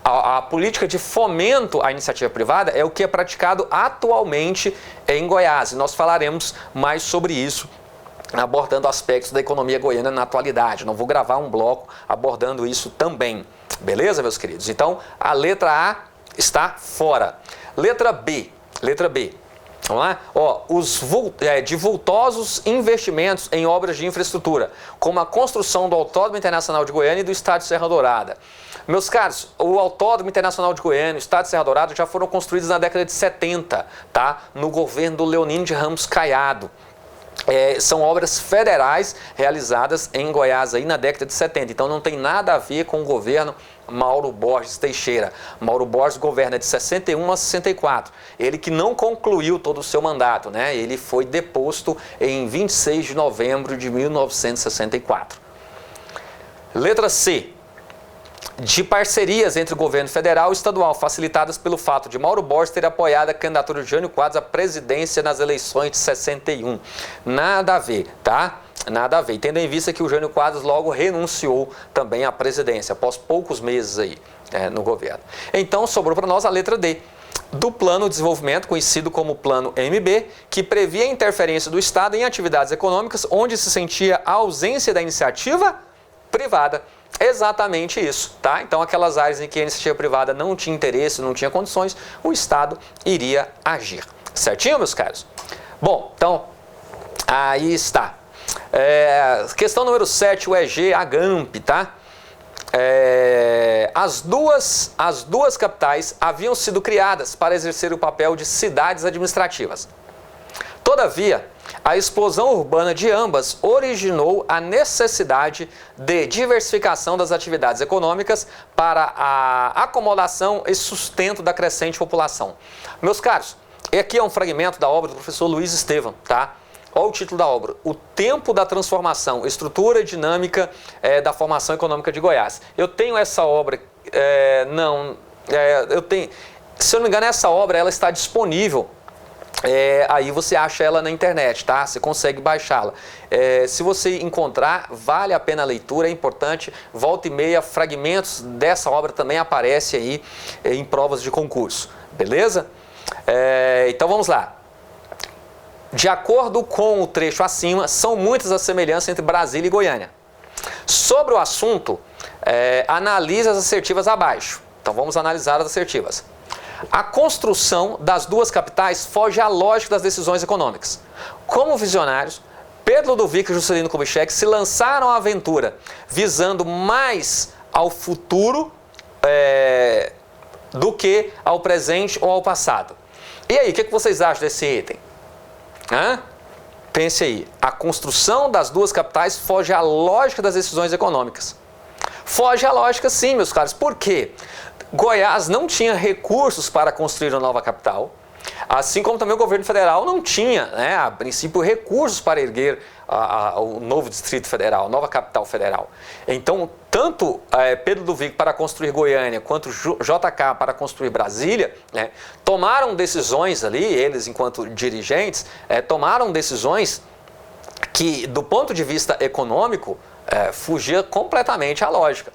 A política de fomento à iniciativa privada é o que é praticado atualmente em Goiás. E nós falaremos mais sobre isso, abordando aspectos da economia goiana na atualidade. Não vou gravar um bloco abordando isso também. Beleza, meus queridos? Então, a letra A está fora. Letra B. Vamos lá? Os vultosos investimentos em obras de infraestrutura, como a construção do Autódromo Internacional de Goiânia e do Estádio Serra Dourada. Meus caros, o Autódromo Internacional de Goiânia e o Estádio Serra Dourada já foram construídos na década de 70, tá? No governo do Leonino de Ramos Caiado. São obras federais realizadas em Goiás aí na década de 70, então não tem nada a ver com o governo Mauro Borges Teixeira. Mauro Borges governa de 61 a 64, ele que não concluiu todo o seu mandato, né? Ele foi deposto em 26 de novembro de 1964. Letra C. De parcerias entre o governo federal e estadual, facilitadas pelo fato de Mauro Borges ter apoiado a candidatura de Jânio Quadros à presidência nas eleições de 61. Nada a ver, tá? Nada a ver. Tendo em vista que o Jânio Quadros logo renunciou também à presidência, após poucos meses aí no governo. Então, sobrou para nós a letra D, do Plano de Desenvolvimento, conhecido como Plano MB, que previa a interferência do Estado em atividades econômicas onde se sentia a ausência da iniciativa privada. Exatamente isso, tá? Então, aquelas áreas em que a iniciativa privada não tinha interesse, não tinha condições, o Estado iria agir. Certinho, meus caros? Bom, então, aí está. Questão número 7, o EG Agamp, tá? As duas capitais haviam sido criadas para exercer o papel de cidades administrativas. Todavia, a explosão urbana de ambas originou a necessidade de diversificação das atividades econômicas para a acomodação e sustento da crescente população. Meus caros, aqui é um fragmento da obra do professor Luiz Estevam, tá? Olha o título da obra: O Tempo da Transformação, Estrutura e Dinâmica da Formação Econômica de Goiás. Eu tenho essa obra, eu tenho, se eu não me engano, essa obra ela está disponível. Aí você acha ela na internet, tá? Você consegue baixá-la. Se você encontrar, vale a pena a leitura, é importante. Volta e meia, fragmentos dessa obra também aparecem aí em provas de concurso, beleza? Então vamos lá. De acordo com o trecho acima, são muitas as semelhanças entre Brasília e Goiânia. Sobre o assunto, analise as assertivas abaixo. Então vamos analisar as assertivas. A construção das duas capitais foge à lógica das decisões econômicas. Como visionários, Pedro Ludovico e Juscelino Kubitschek se lançaram à aventura, visando mais ao futuro do que ao presente ou ao passado. E aí, o que vocês acham desse item? Pense aí. A construção das duas capitais foge à lógica das decisões econômicas. Foge à lógica, sim, meus caros. Por quê? Goiás não tinha recursos para construir uma nova capital, assim como também o governo federal não tinha, a princípio, recursos para erguer o novo Distrito Federal, a nova capital federal. Então, tanto Pedro Ludovico para construir Goiânia, quanto JK para construir Brasília, tomaram decisões ali, eles enquanto dirigentes, tomaram decisões que, do ponto de vista econômico, fugia completamente à lógica.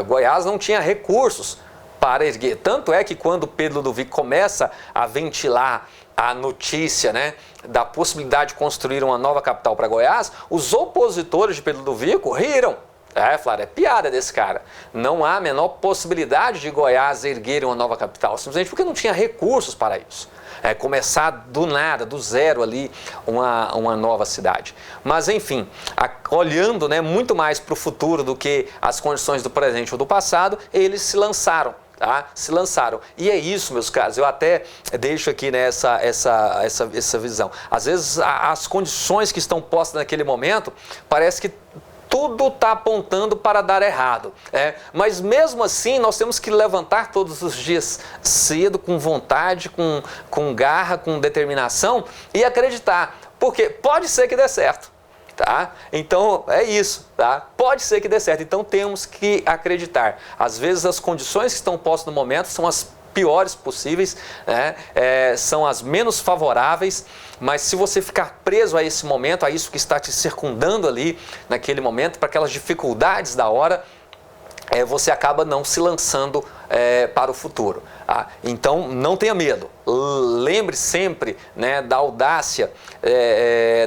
Goiás não tinha recursos para erguer. Tanto é que quando Pedro Ludovico começa a ventilar a notícia da possibilidade de construir uma nova capital para Goiás, os opositores de Pedro Ludovico riram. Falaram, é piada desse cara. Não há a menor possibilidade de Goiás erguer uma nova capital, simplesmente porque não tinha recursos para isso. Começar do nada, do zero ali, uma nova cidade. Mas enfim, olhando muito mais para o futuro do que as condições do presente ou do passado, eles se lançaram. Se lançaram. E é isso, meus caros, eu até deixo aqui essa visão. Às vezes as condições que estão postas naquele momento, parece que tudo está apontando para dar errado. Mas mesmo assim, nós temos que levantar todos os dias cedo, com vontade, com garra, com determinação e acreditar, porque pode ser que dê certo. Tá? Então é isso, tá? Pode ser que dê certo, então temos que acreditar. Às vezes as condições que estão postas no momento são as piores possíveis, né? São as menos favoráveis, mas se você ficar preso a esse momento, a isso que está te circundando ali naquele momento, para aquelas dificuldades da hora, você acaba não se lançando para o futuro. Tá? Então não tenha medo, lembre sempre, né, da audácia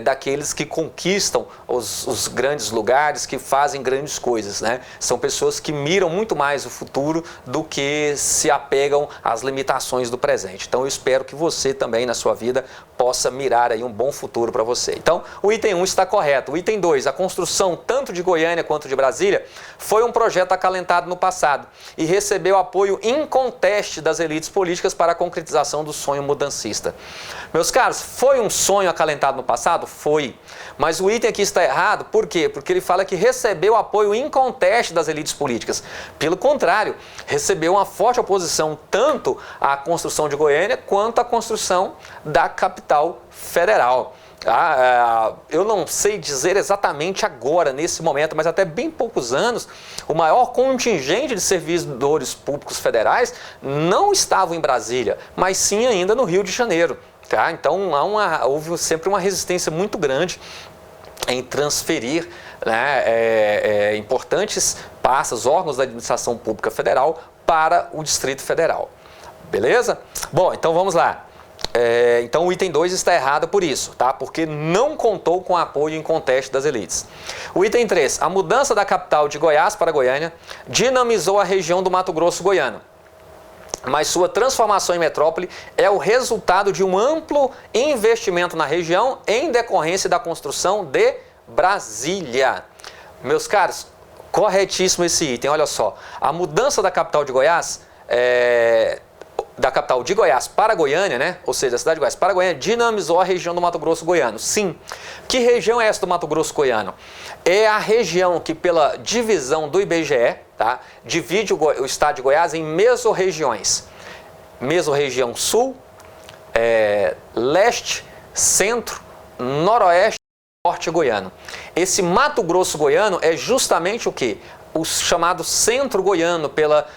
daqueles que conquistam os grandes lugares, que fazem grandes coisas, né? São pessoas que miram muito mais o futuro do que se apegam às limitações do presente. Então eu espero que você também na sua vida possa mirar aí um bom futuro para você. Então o item 1 está correto. O item 2, a construção tanto de Goiânia quanto de Brasília foi um projeto acalentado no passado e recebeu apoio inconteste das elites políticas para a concretização do sonho mudancista. Meus caros, foi um sonho acalentado no passado? Foi. Mas o item aqui está errado, por quê? Porque ele fala que recebeu apoio inconteste das elites políticas. Pelo contrário, recebeu uma forte oposição tanto à construção de Goiânia quanto à construção da capital federal. Eu não sei dizer exatamente agora, nesse momento, mas até bem poucos anos, o maior contingente de servidores públicos federais não estavam em Brasília, mas sim ainda no Rio de Janeiro. Tá? Então houve sempre uma resistência muito grande em transferir, né, importantes pastas, órgãos da administração pública federal para o Distrito Federal. Beleza? Bom, então vamos lá. Então o item 2 está errado por isso, tá? Porque não contou com apoio inconteste das elites. O item 3, a mudança da capital de Goiás para Goiânia dinamizou a região do Mato Grosso goiano, mas sua transformação em metrópole é o resultado de um amplo investimento na região em decorrência da construção de Brasília. Meus caros, corretíssimo esse item, olha só. A mudança da capital de Goiás da capital de Goiás para Goiânia, né? Ou seja, da cidade de Goiás para Goiânia, dinamizou a região do Mato Grosso goiano. Sim. Que região é essa do Mato Grosso goiano? É a região que, pela divisão do IBGE, tá, divide o estado de Goiás em mesorregiões. Mesorregião sul, leste, centro, noroeste e norte goiano. Esse Mato Grosso goiano é justamente o quê? O chamado centro goiano, pela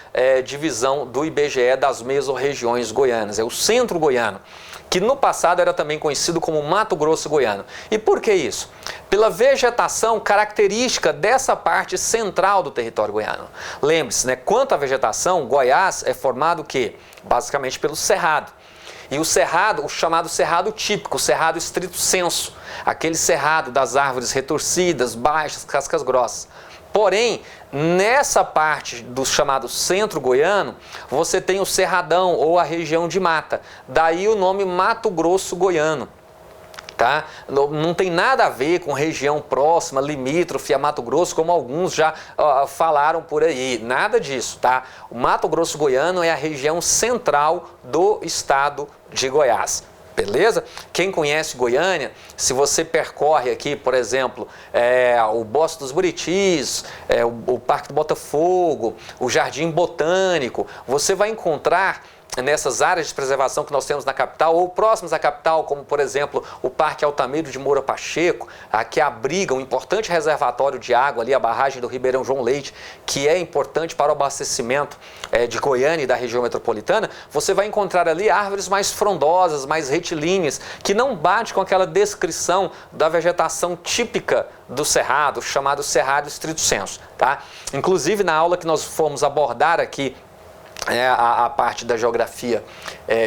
divisão do IBGE das mesorregiões goianas. É o centro goiano, que no passado era também conhecido como Mato Grosso goiano. E por que isso? Pela vegetação característica dessa parte central do território goiano. Lembre-se, né, quanto à vegetação, Goiás é formado o quê? Basicamente pelo cerrado. E o cerrado, o chamado cerrado típico, o cerrado estrito sensu, aquele cerrado das árvores retorcidas, baixas, cascas grossas. Porém, nessa parte do chamado centro goiano, você tem o cerradão ou a região de mata. Daí o nome Mato Grosso goiano. Tá? Não tem nada a ver com região próxima, limítrofe a Mato Grosso, como alguns já falaram por aí. Nada disso, tá? O Mato Grosso goiano é a região central do estado de Goiás. Beleza? Quem conhece Goiânia, se você percorre aqui, por exemplo, o Bosque dos Buritis, o Parque do Botafogo, o Jardim Botânico, você vai encontrar nessas áreas de preservação que nós temos na capital ou próximas à capital, como por exemplo o Parque Altamiro de Moura Pacheco, que abriga um importante reservatório de água ali, a barragem do Ribeirão João Leite, que é importante para o abastecimento de Goiânia e da região metropolitana. Você vai encontrar ali árvores mais frondosas, mais retilíneas, que não bate com aquela descrição da vegetação típica do cerrado, chamado cerrado estrito sensu, tá? Inclusive na aula que nós fomos abordar aqui a parte da geografia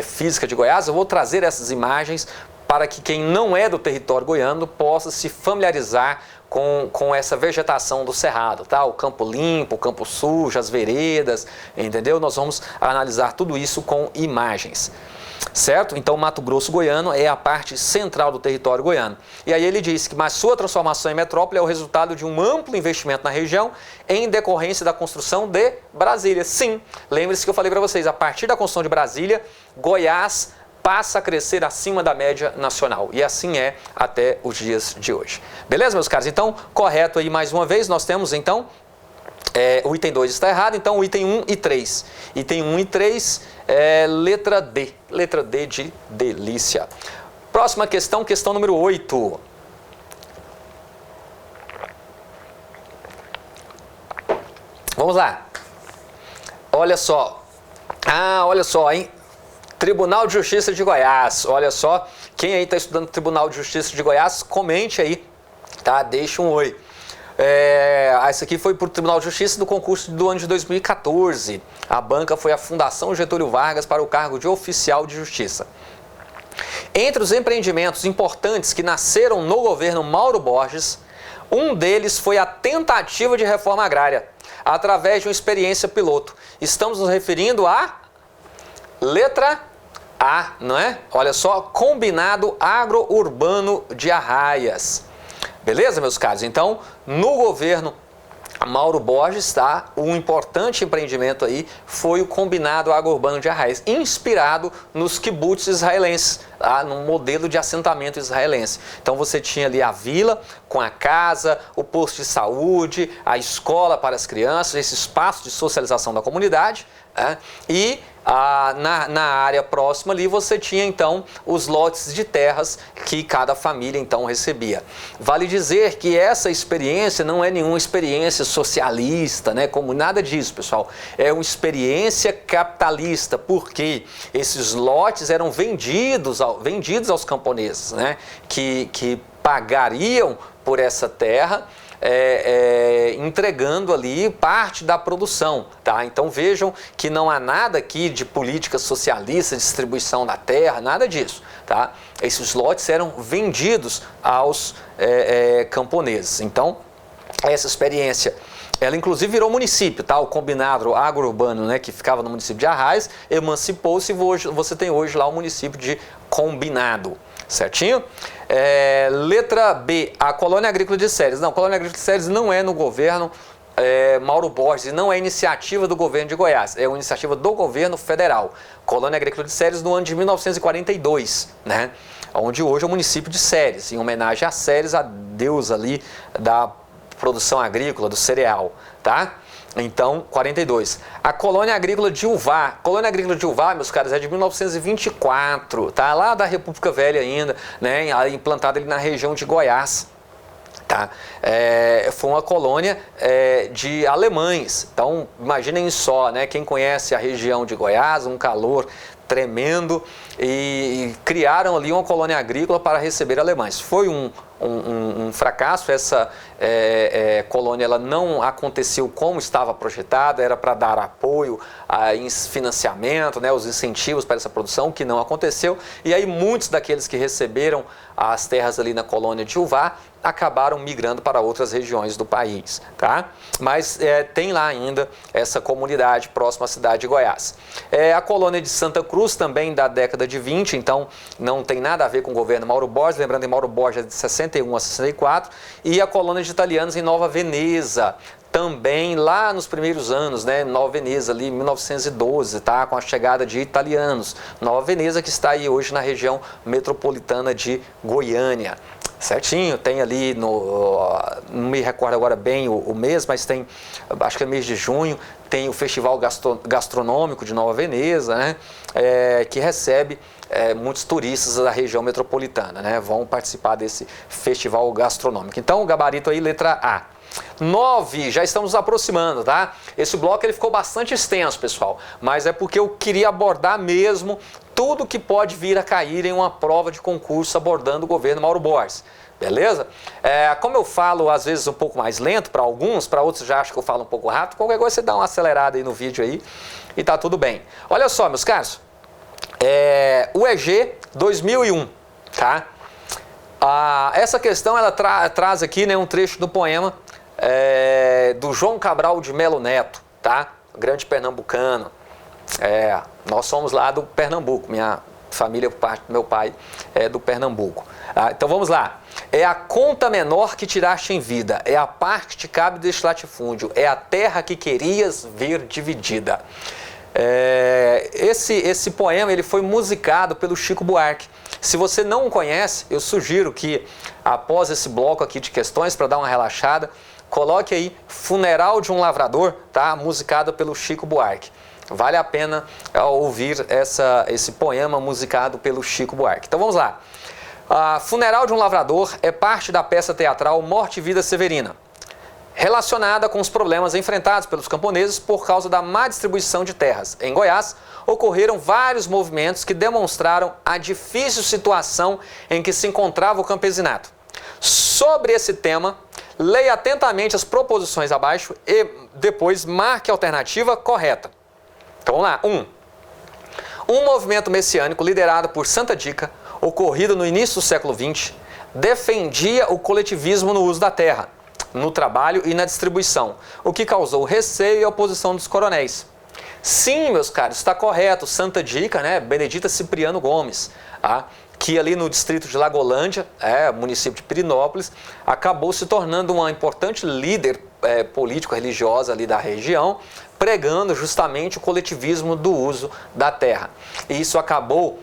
física de Goiás, eu vou trazer essas imagens para que quem não é do território goiano possa se familiarizar com essa vegetação do cerrado, tá? O campo limpo, o campo sujo, as veredas, entendeu? Nós vamos analisar tudo isso com imagens. Certo? Então, Mato Grosso goiano é a parte central do território goiano. E aí ele diz que, mas sua transformação em metrópole é o resultado de um amplo investimento na região em decorrência da construção de Brasília. Sim, lembre-se que eu falei para vocês, a partir da construção de Brasília, Goiás passa a crescer acima da média nacional. E assim é até os dias de hoje. Beleza, meus caros? Então, correto aí mais uma vez, nós temos então, o item 2 está errado, então o item 1 e 3. Item 1 e 3 é letra D. Letra D de delícia. Próxima questão, questão número 8. Vamos lá. Olha só. Olha só, hein? Tribunal de Justiça de Goiás. Olha só. Quem aí está estudando Tribunal de Justiça de Goiás, comente aí, tá? Deixa um oi. Esse aqui foi para o Tribunal de Justiça do concurso do ano de 2014. A banca foi a Fundação Getúlio Vargas para o cargo de oficial de justiça. Entre os empreendimentos importantes que nasceram no governo Mauro Borges, um deles foi a tentativa de reforma agrária, através de uma experiência piloto. Estamos nos referindo à letra A, não é? Olha só, Combinado Agro-Urbano de Arraias. Beleza, meus caros? Então, no governo Mauro Borges, tá? Um importante empreendimento aí foi o Combinado Agro-Urbano de Arraias, inspirado nos kibbutz israelenses, tá? No modelo de assentamento israelense. Então você tinha ali a vila com a casa, o posto de saúde, a escola para as crianças, esse espaço de socialização da comunidade, né? E na área próxima ali você tinha então os lotes de terras que cada família então recebia. Vale dizer que essa experiência não é nenhuma experiência socialista, né? Como nada disso, pessoal. É uma experiência capitalista, porque esses lotes eram vendidos aos camponeses, né? Que pagariam por essa terra, entregando ali parte da produção, tá? Então vejam que não há nada aqui de política socialista, distribuição da terra, nada disso, tá? Esses lotes eram vendidos aos camponeses. Então, essa experiência, ela inclusive virou município, tá? O Combinado Agro-Urbano, né, que ficava no município de Arraias, emancipou-se e você tem hoje lá o município de Combinado, certinho? Letra B, a Colônia Agrícola de Ceres. Não, a Colônia Agrícola de Ceres não é no governo Mauro Borges, não é iniciativa do governo de Goiás, é uma iniciativa do governo federal. Colônia Agrícola de Ceres no ano de 1942, né? Onde hoje é o município de Ceres, em homenagem a Ceres, a deusa ali da produção agrícola, do cereal, tá? Então, 42. A Colônia Agrícola de Uvá. Colônia Agrícola de Uvá, meus caros, é de 1924, tá? Lá da República Velha ainda, né? Implantada ali na região de Goiás, tá? Foi uma colônia de alemães. Então, imaginem só, né? Quem conhece a região de Goiás, um calor tremendo, e criaram ali uma colônia agrícola para receber alemães. Foi um fracasso. Essa colônia ela não aconteceu como estava projetada, era para dar apoio em financiamento, né, os incentivos para essa produção, que não aconteceu, e aí muitos daqueles que receberam as terras ali na colônia de Uvá acabaram migrando para outras regiões do país, tá? Mas tem lá ainda essa comunidade próxima à cidade de Goiás. A colônia de Santa Cruz também da década de 20, então não tem nada a ver com o governo Mauro Borges, lembrando que Mauro Borges é de 61 a 64, e a colônia de italianos em Nova Veneza, também lá nos primeiros anos, né, Nova Veneza ali em 1912, tá, com a chegada de italianos. Nova Veneza que está aí hoje na região metropolitana de Goiânia. Certinho, tem ali, não me recordo agora bem o mês, mas tem, acho que é mês de junho, tem o Festival Gastronômico de Nova Veneza, né, que recebe muitos turistas da região metropolitana, né, vão participar desse festival gastronômico. Então, o gabarito aí, letra A. 9, já estamos nos aproximando, tá? Esse bloco ele ficou bastante extenso, pessoal, mas é porque eu queria abordar mesmo tudo que pode vir a cair em uma prova de concurso abordando o governo Mauro Borges, beleza? Como eu falo às vezes um pouco mais lento para alguns, para outros já acham que eu falo um pouco rápido, qualquer coisa você dá uma acelerada aí no vídeo aí e tá tudo bem. Olha só, meus caros, o EG 2001, tá? Essa questão ela traz aqui, né, um trecho do poema do João Cabral de Melo Neto, tá? Grande pernambucano. Nós somos lá do Pernambuco, minha família, por parte do meu pai, é do Pernambuco. Então vamos lá. É a conta menor que tiraste em vida, é a parte que te cabe deste latifúndio, é a terra que querias ver dividida. Esse poema ele foi musicado pelo Chico Buarque. Se você não o conhece, eu sugiro que após esse bloco aqui de questões, para dar uma relaxada, coloque aí Funeral de um Lavrador, tá? Musicado pelo Chico Buarque. Vale a pena ouvir esse poema musicado pelo Chico Buarque. Então vamos lá. Funeral de um Lavrador é parte da peça teatral Morte e Vida Severina, relacionada com os problemas enfrentados pelos camponeses por causa da má distribuição de terras. Em Goiás, ocorreram vários movimentos que demonstraram a difícil situação em que se encontrava o campesinato. Sobre esse tema, leia atentamente as proposições abaixo e depois marque a alternativa correta. Então vamos lá. 1. Um movimento messiânico liderado por Santa Dica, ocorrido no início do século XX, defendia o coletivismo no uso da terra, no trabalho e na distribuição, o que causou receio e oposição dos coronéis. Sim, meus caros, está correto, Santa Dica, né? Benedita Cipriano Gomes, que ali no distrito de Lagolândia, município de Pirinópolis, acabou se tornando uma importante líder político-religiosa ali da região, pregando justamente o coletivismo do uso da terra. E isso acabou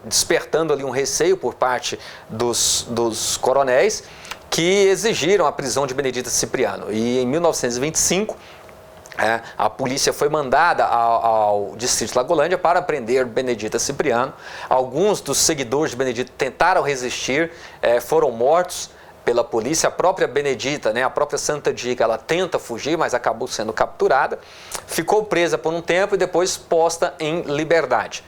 despertando ali um receio por parte dos coronéis, que exigiram a prisão de Benedita Cipriano. E em 1925, a polícia foi mandada ao distrito de Lagolândia para prender Benedita Cipriano. Alguns dos seguidores de Benedita tentaram resistir, foram mortos pela polícia. A própria Benedita, a própria Santa Dica, ela tenta fugir, mas acabou sendo capturada. Ficou presa por um tempo e depois posta em liberdade.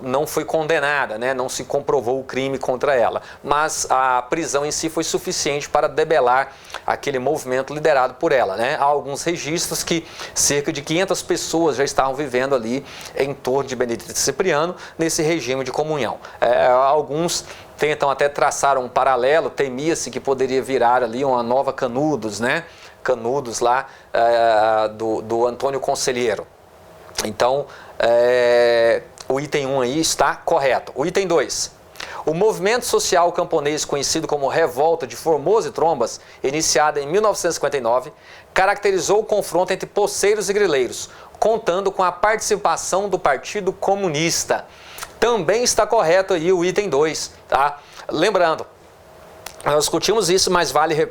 Não foi condenada, não se comprovou o crime contra ela, mas a prisão em si foi suficiente para debelar aquele movimento liderado por ela. Há alguns registros que cerca de 500 pessoas já estavam vivendo ali em torno de Benedita Cipriano nesse regime de comunhão. Alguns tentam até traçar um paralelo, temia-se que poderia virar ali uma nova Canudos, Canudos lá do Antônio Conselheiro. Então, o item 1 aí está correto. O item 2. O movimento social camponês conhecido como Revolta de Formoso e Trombas, iniciada em 1959, caracterizou o confronto entre poceiros e grileiros, contando com a participação do Partido Comunista. Também está correto aí o item 2, tá? Lembrando, nós discutimos isso, mas vale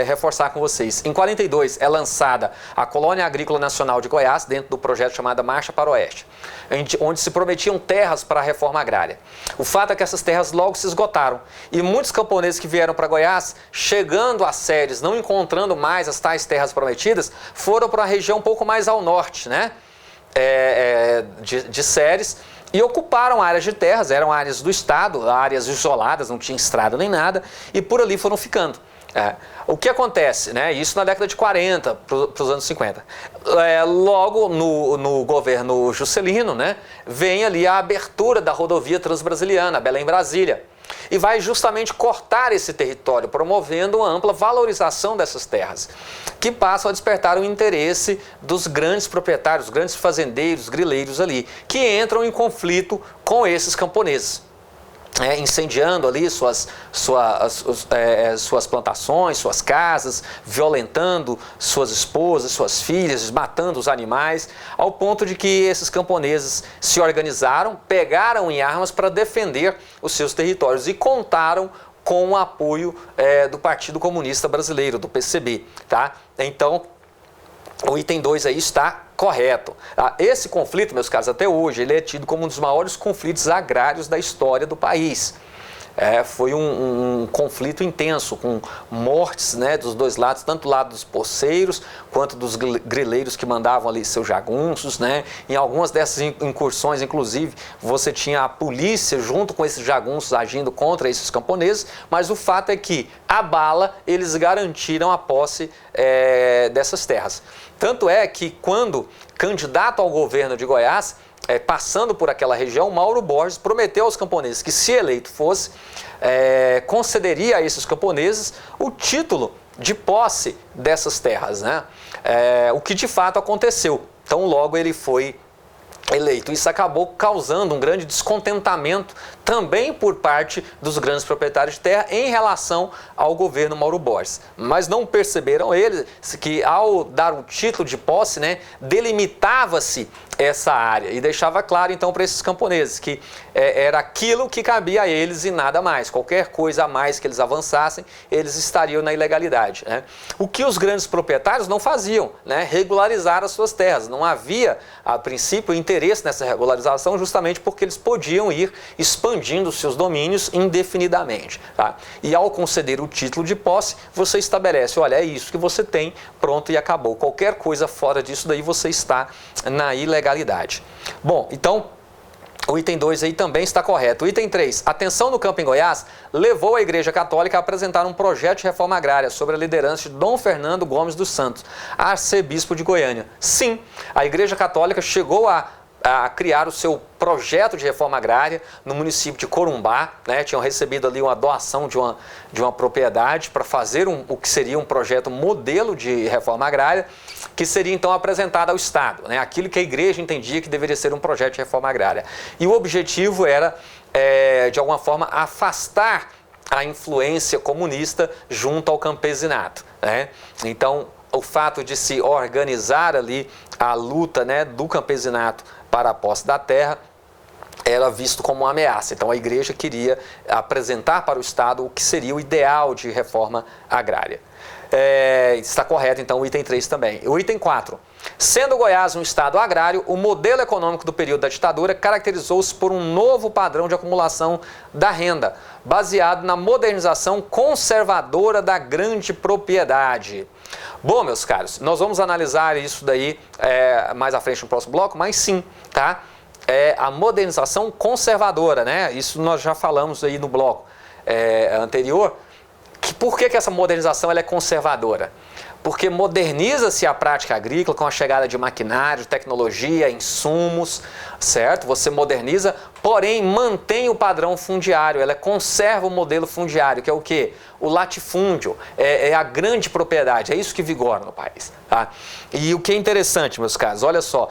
reforçar com vocês. Em 42 é lançada a Colônia Agrícola Nacional de Goiás, dentro do projeto chamado Marcha para o Oeste, onde se prometiam terras para a reforma agrária. O fato é que essas terras logo se esgotaram e muitos camponeses que vieram para Goiás, chegando a Séries, não encontrando mais as tais terras prometidas, foram para uma região um pouco mais ao norte, de Séries, e ocuparam áreas de terras, eram áreas do Estado, áreas isoladas, não tinha estrada nem nada, e por ali foram ficando. O que acontece, isso na década de 40 para os anos 50, logo no governo Juscelino, vem ali a abertura da rodovia transbrasiliana, Belém-Brasília, e vai justamente cortar esse território, promovendo uma ampla valorização dessas terras, que passam a despertar o interesse dos grandes proprietários, grandes fazendeiros, grileiros ali, que entram em conflito com esses camponeses. Incendiando ali suas plantações, suas casas, violentando suas esposas, suas filhas, matando os animais, ao ponto de que esses camponeses se organizaram, pegaram em armas para defender os seus territórios e contaram com o apoio do Partido Comunista Brasileiro, do PCB. Tá? Então, o item 2 aí está correto. Esse conflito, meus caros, até hoje, ele é tido como um dos maiores conflitos agrários da história do país. Foi um conflito intenso, com mortes dos dois lados, tanto do lado dos poceiros, quanto dos grileiros que mandavam ali seus jagunços. Em algumas dessas incursões, inclusive, você tinha a polícia junto com esses jagunços agindo contra esses camponeses, mas o fato é que, a bala, eles garantiram a posse dessas terras. Tanto é que, quando candidato ao governo de Goiás, passando por aquela região, Mauro Borges prometeu aos camponeses que, se eleito fosse, concederia a esses camponeses o título de posse dessas terras, o que de fato aconteceu. Então logo ele foi eleito. Isso acabou causando um grande descontentamento também por parte dos grandes proprietários de terra em relação ao governo Mauro Borges. Mas não perceberam eles que ao dar o título de posse, né, delimitava-se essa área e deixava claro então para esses camponeses que era aquilo que cabia a eles e nada mais. Qualquer coisa a mais que eles avançassem, eles estariam na ilegalidade, né? O que os grandes proprietários não faziam, né? Regularizar as suas terras. Não havia, a princípio, interesse nessa regularização justamente porque eles podiam ir expandindo seus domínios indefinidamente, tá? E ao conceder o título de posse, você estabelece, olha, é isso que você tem, pronto e acabou. Qualquer coisa fora disso daí você está na ilegalidade. Bom, então o item 2 aí também está correto. O item 3, a tensão no campo em Goiás levou a Igreja Católica a apresentar um projeto de reforma agrária sob a liderança de Dom Fernando Gomes dos Santos, arcebispo de Goiânia. Sim, a Igreja Católica chegou a criar o seu projeto de reforma agrária no município de Corumbá, né? Tinham recebido ali uma doação de uma propriedade para fazer o que seria um projeto modelo de reforma agrária, que seria então apresentado ao Estado, né? Aquilo que a igreja entendia que deveria ser um projeto de reforma agrária. E o objetivo era, de alguma forma, afastar a influência comunista junto ao campesinato, né? Então, o fato de se organizar ali a luta, né, do campesinato para a posse da terra era visto como uma ameaça. Então a igreja queria apresentar para o Estado o que seria o ideal de reforma agrária. Está correto então o item 3 também. O item 4. Sendo Goiás um estado agrário, o modelo econômico do período da ditadura caracterizou-se por um novo padrão de acumulação da renda, baseado na modernização conservadora da grande propriedade. Bom, meus caros, nós vamos analisar isso daí mais à frente no próximo bloco, mas sim, tá? A modernização conservadora, né? Isso nós já falamos aí no bloco anterior. Por que essa modernização ela é conservadora? Porque moderniza-se a prática agrícola com a chegada de maquinário, tecnologia, insumos, certo? Você moderniza, porém mantém o padrão fundiário, ela conserva o modelo fundiário, que é o quê? O latifúndio, é a grande propriedade, é isso que vigora no país, tá? E o que é interessante, meus caros, olha só,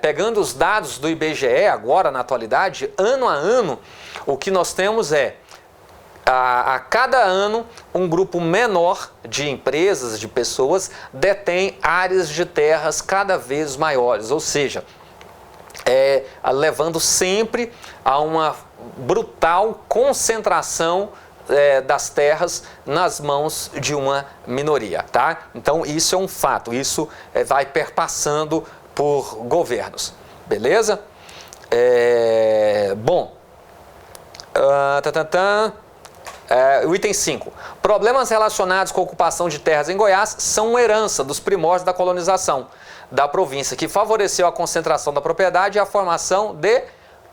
pegando os dados do IBGE agora, na atualidade, ano a ano, o que nós temos a cada ano, um grupo menor de empresas, de pessoas, detém áreas de terras cada vez maiores, ou seja, levando sempre a uma brutal concentração das terras nas mãos de uma minoria, tá? Então isso é um fato, isso vai perpassando por governos, beleza? Bom, o item 5. Problemas relacionados com a ocupação de terras em Goiás são uma herança dos primórdios da colonização da província, que favoreceu a concentração da propriedade e a formação de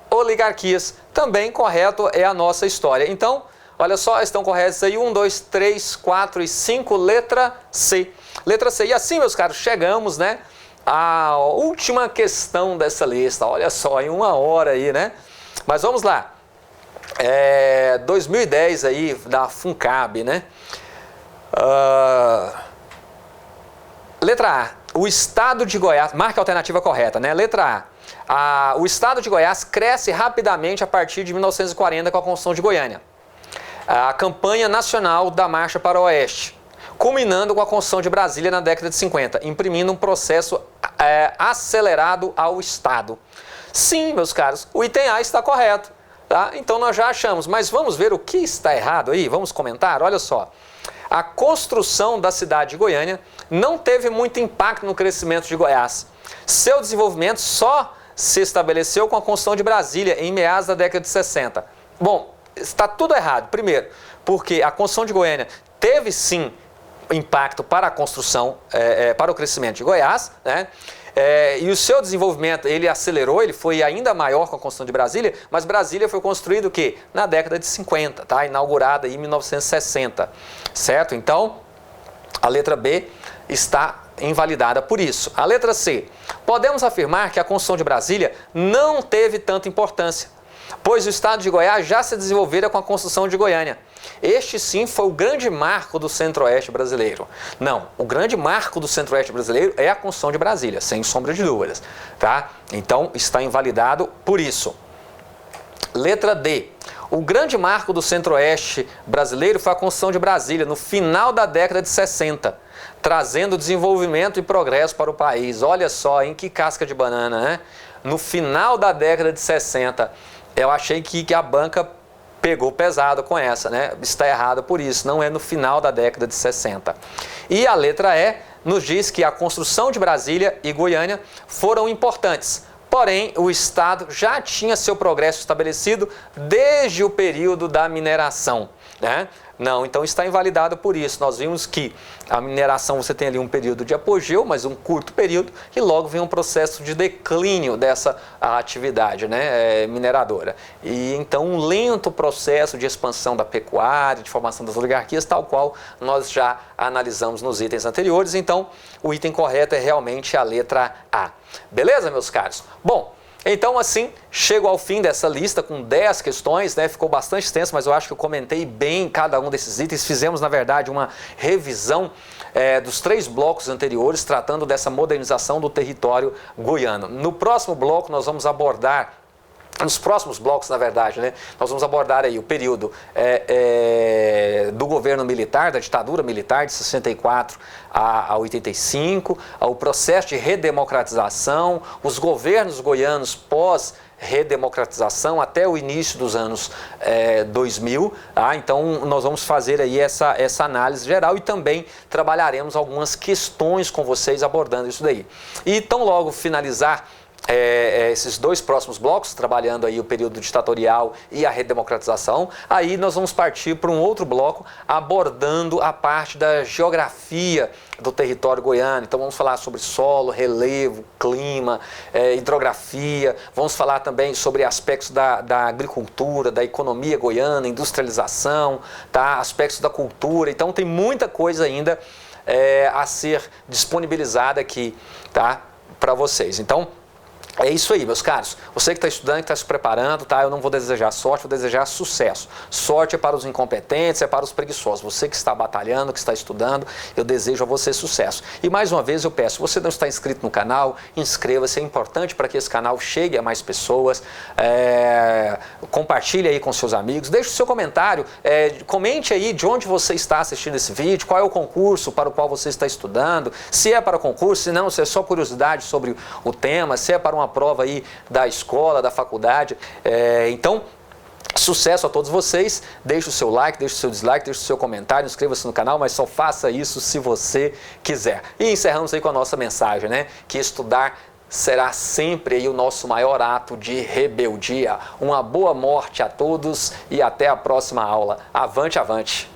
oligarquias. Também correto é a nossa história. Então, olha só, estão corretos aí 1, 2, 3, 4 e 5, letra C. Letra C. E assim, meus caros, chegamos, né, à última questão dessa lista. Olha só, em 1 hora aí, né? Mas vamos lá. 2010 aí da FUNCAB, né? Letra A. O estado de Goiás, marca a alternativa correta, né? Letra A. O estado de Goiás cresce rapidamente a partir de 1940 com a Construção de Goiânia. A campanha nacional da Marcha para o Oeste, culminando com a Construção de Brasília na década de 50, imprimindo um processo acelerado ao estado. Sim, meus caros, o item A está correto. Tá? Então nós já achamos, mas vamos ver o que está errado aí? Vamos comentar? Olha só, a construção da cidade de Goiânia não teve muito impacto no crescimento de Goiás. Seu desenvolvimento só se estabeleceu com a construção de Brasília em meados da década de 60. Bom, está tudo errado. Primeiro, porque a construção de Goiânia teve sim impacto para a construção, para o crescimento de Goiás, né? E o seu desenvolvimento, ele acelerou, ele foi ainda maior com a construção de Brasília, mas Brasília foi construído o quê? Na década de 50, tá? Inaugurada em 1960, certo? Então, a letra B está invalidada por isso. A letra C. Podemos afirmar que a construção de Brasília não teve tanta importância. pois o estado de Goiás já se desenvolvera com a construção de Goiânia. Este sim foi o grande marco do Centro-Oeste brasileiro. Não, o grande marco do Centro-Oeste brasileiro é a construção de Brasília, sem sombra de dúvidas, tá? Então está invalidado por isso. Letra D. O grande marco do Centro-Oeste brasileiro foi a construção de Brasília no final da década de 60, trazendo desenvolvimento e progresso para o país. Olha só, em que casca de banana, né? No final da década de 60, eu achei que a banca pegou pesado com essa, né? Está errada por isso, não é no final da década de 60. E a letra E nos diz que a construção de Brasília e Goiânia foram importantes. Porém, o Estado já tinha seu progresso estabelecido desde o período da mineração, né? Não, então está invalidado por isso. Nós vimos que a mineração você tem ali um período de apogeu, mas um curto período, e logo vem um processo de declínio dessa atividade, né, mineradora. E então um lento processo de expansão da pecuária, de formação das oligarquias, tal qual nós já analisamos nos itens anteriores. Então o item correto é realmente a letra A. Beleza, meus caros? Bom, então assim, chego ao fim dessa lista com 10 questões, né? Ficou bastante extenso, mas eu acho que eu comentei bem cada um desses itens. Fizemos, na verdade, uma revisão dos 3 blocos anteriores, tratando dessa modernização do território goiano. No próximo bloco nós vamos abordar, nos próximos blocos, na verdade, né, nós vamos abordar aí o período do governo militar, da ditadura militar, de 64 a 85, o processo de redemocratização, os governos goianos pós-redemocratização até o início dos anos 2000. Tá? Então, nós vamos fazer aí essa análise geral e também trabalharemos algumas questões com vocês abordando isso daí. E tão logo finalizar esses 2 próximos blocos, trabalhando aí o período ditatorial e a redemocratização, aí nós vamos partir para um outro bloco abordando a parte da geografia do território goiano. Então vamos falar sobre solo, relevo, clima, hidrografia, vamos falar também sobre aspectos da agricultura, da economia goiana, industrialização, tá? Aspectos da cultura. Então tem muita coisa ainda a ser disponibilizada aqui, tá? Para vocês. Então, é isso aí, meus caros. Você que está estudando, que está se preparando, tá? Eu não vou desejar sorte, vou desejar sucesso. Sorte é para os incompetentes, é para os preguiçosos. Você que está batalhando, que está estudando, eu desejo a você sucesso. E mais uma vez eu peço, se você não está inscrito no canal, inscreva-se. É importante para que esse canal chegue a mais pessoas. Compartilhe aí com seus amigos. Deixe o seu comentário. Comente aí de onde você está assistindo esse vídeo, qual é o concurso para o qual você está estudando, se é para concurso, se não, se é só curiosidade sobre o tema, se é para uma prova aí da escola, da faculdade. Então, sucesso a todos vocês. Deixe o seu like, deixe o seu dislike, deixe o seu comentário, inscreva-se no canal, mas só faça isso se você quiser. E encerramos aí com a nossa mensagem, né? Que estudar será sempre aí o nosso maior ato de rebeldia. Uma boa morte a todos e até a próxima aula. Avante, avante!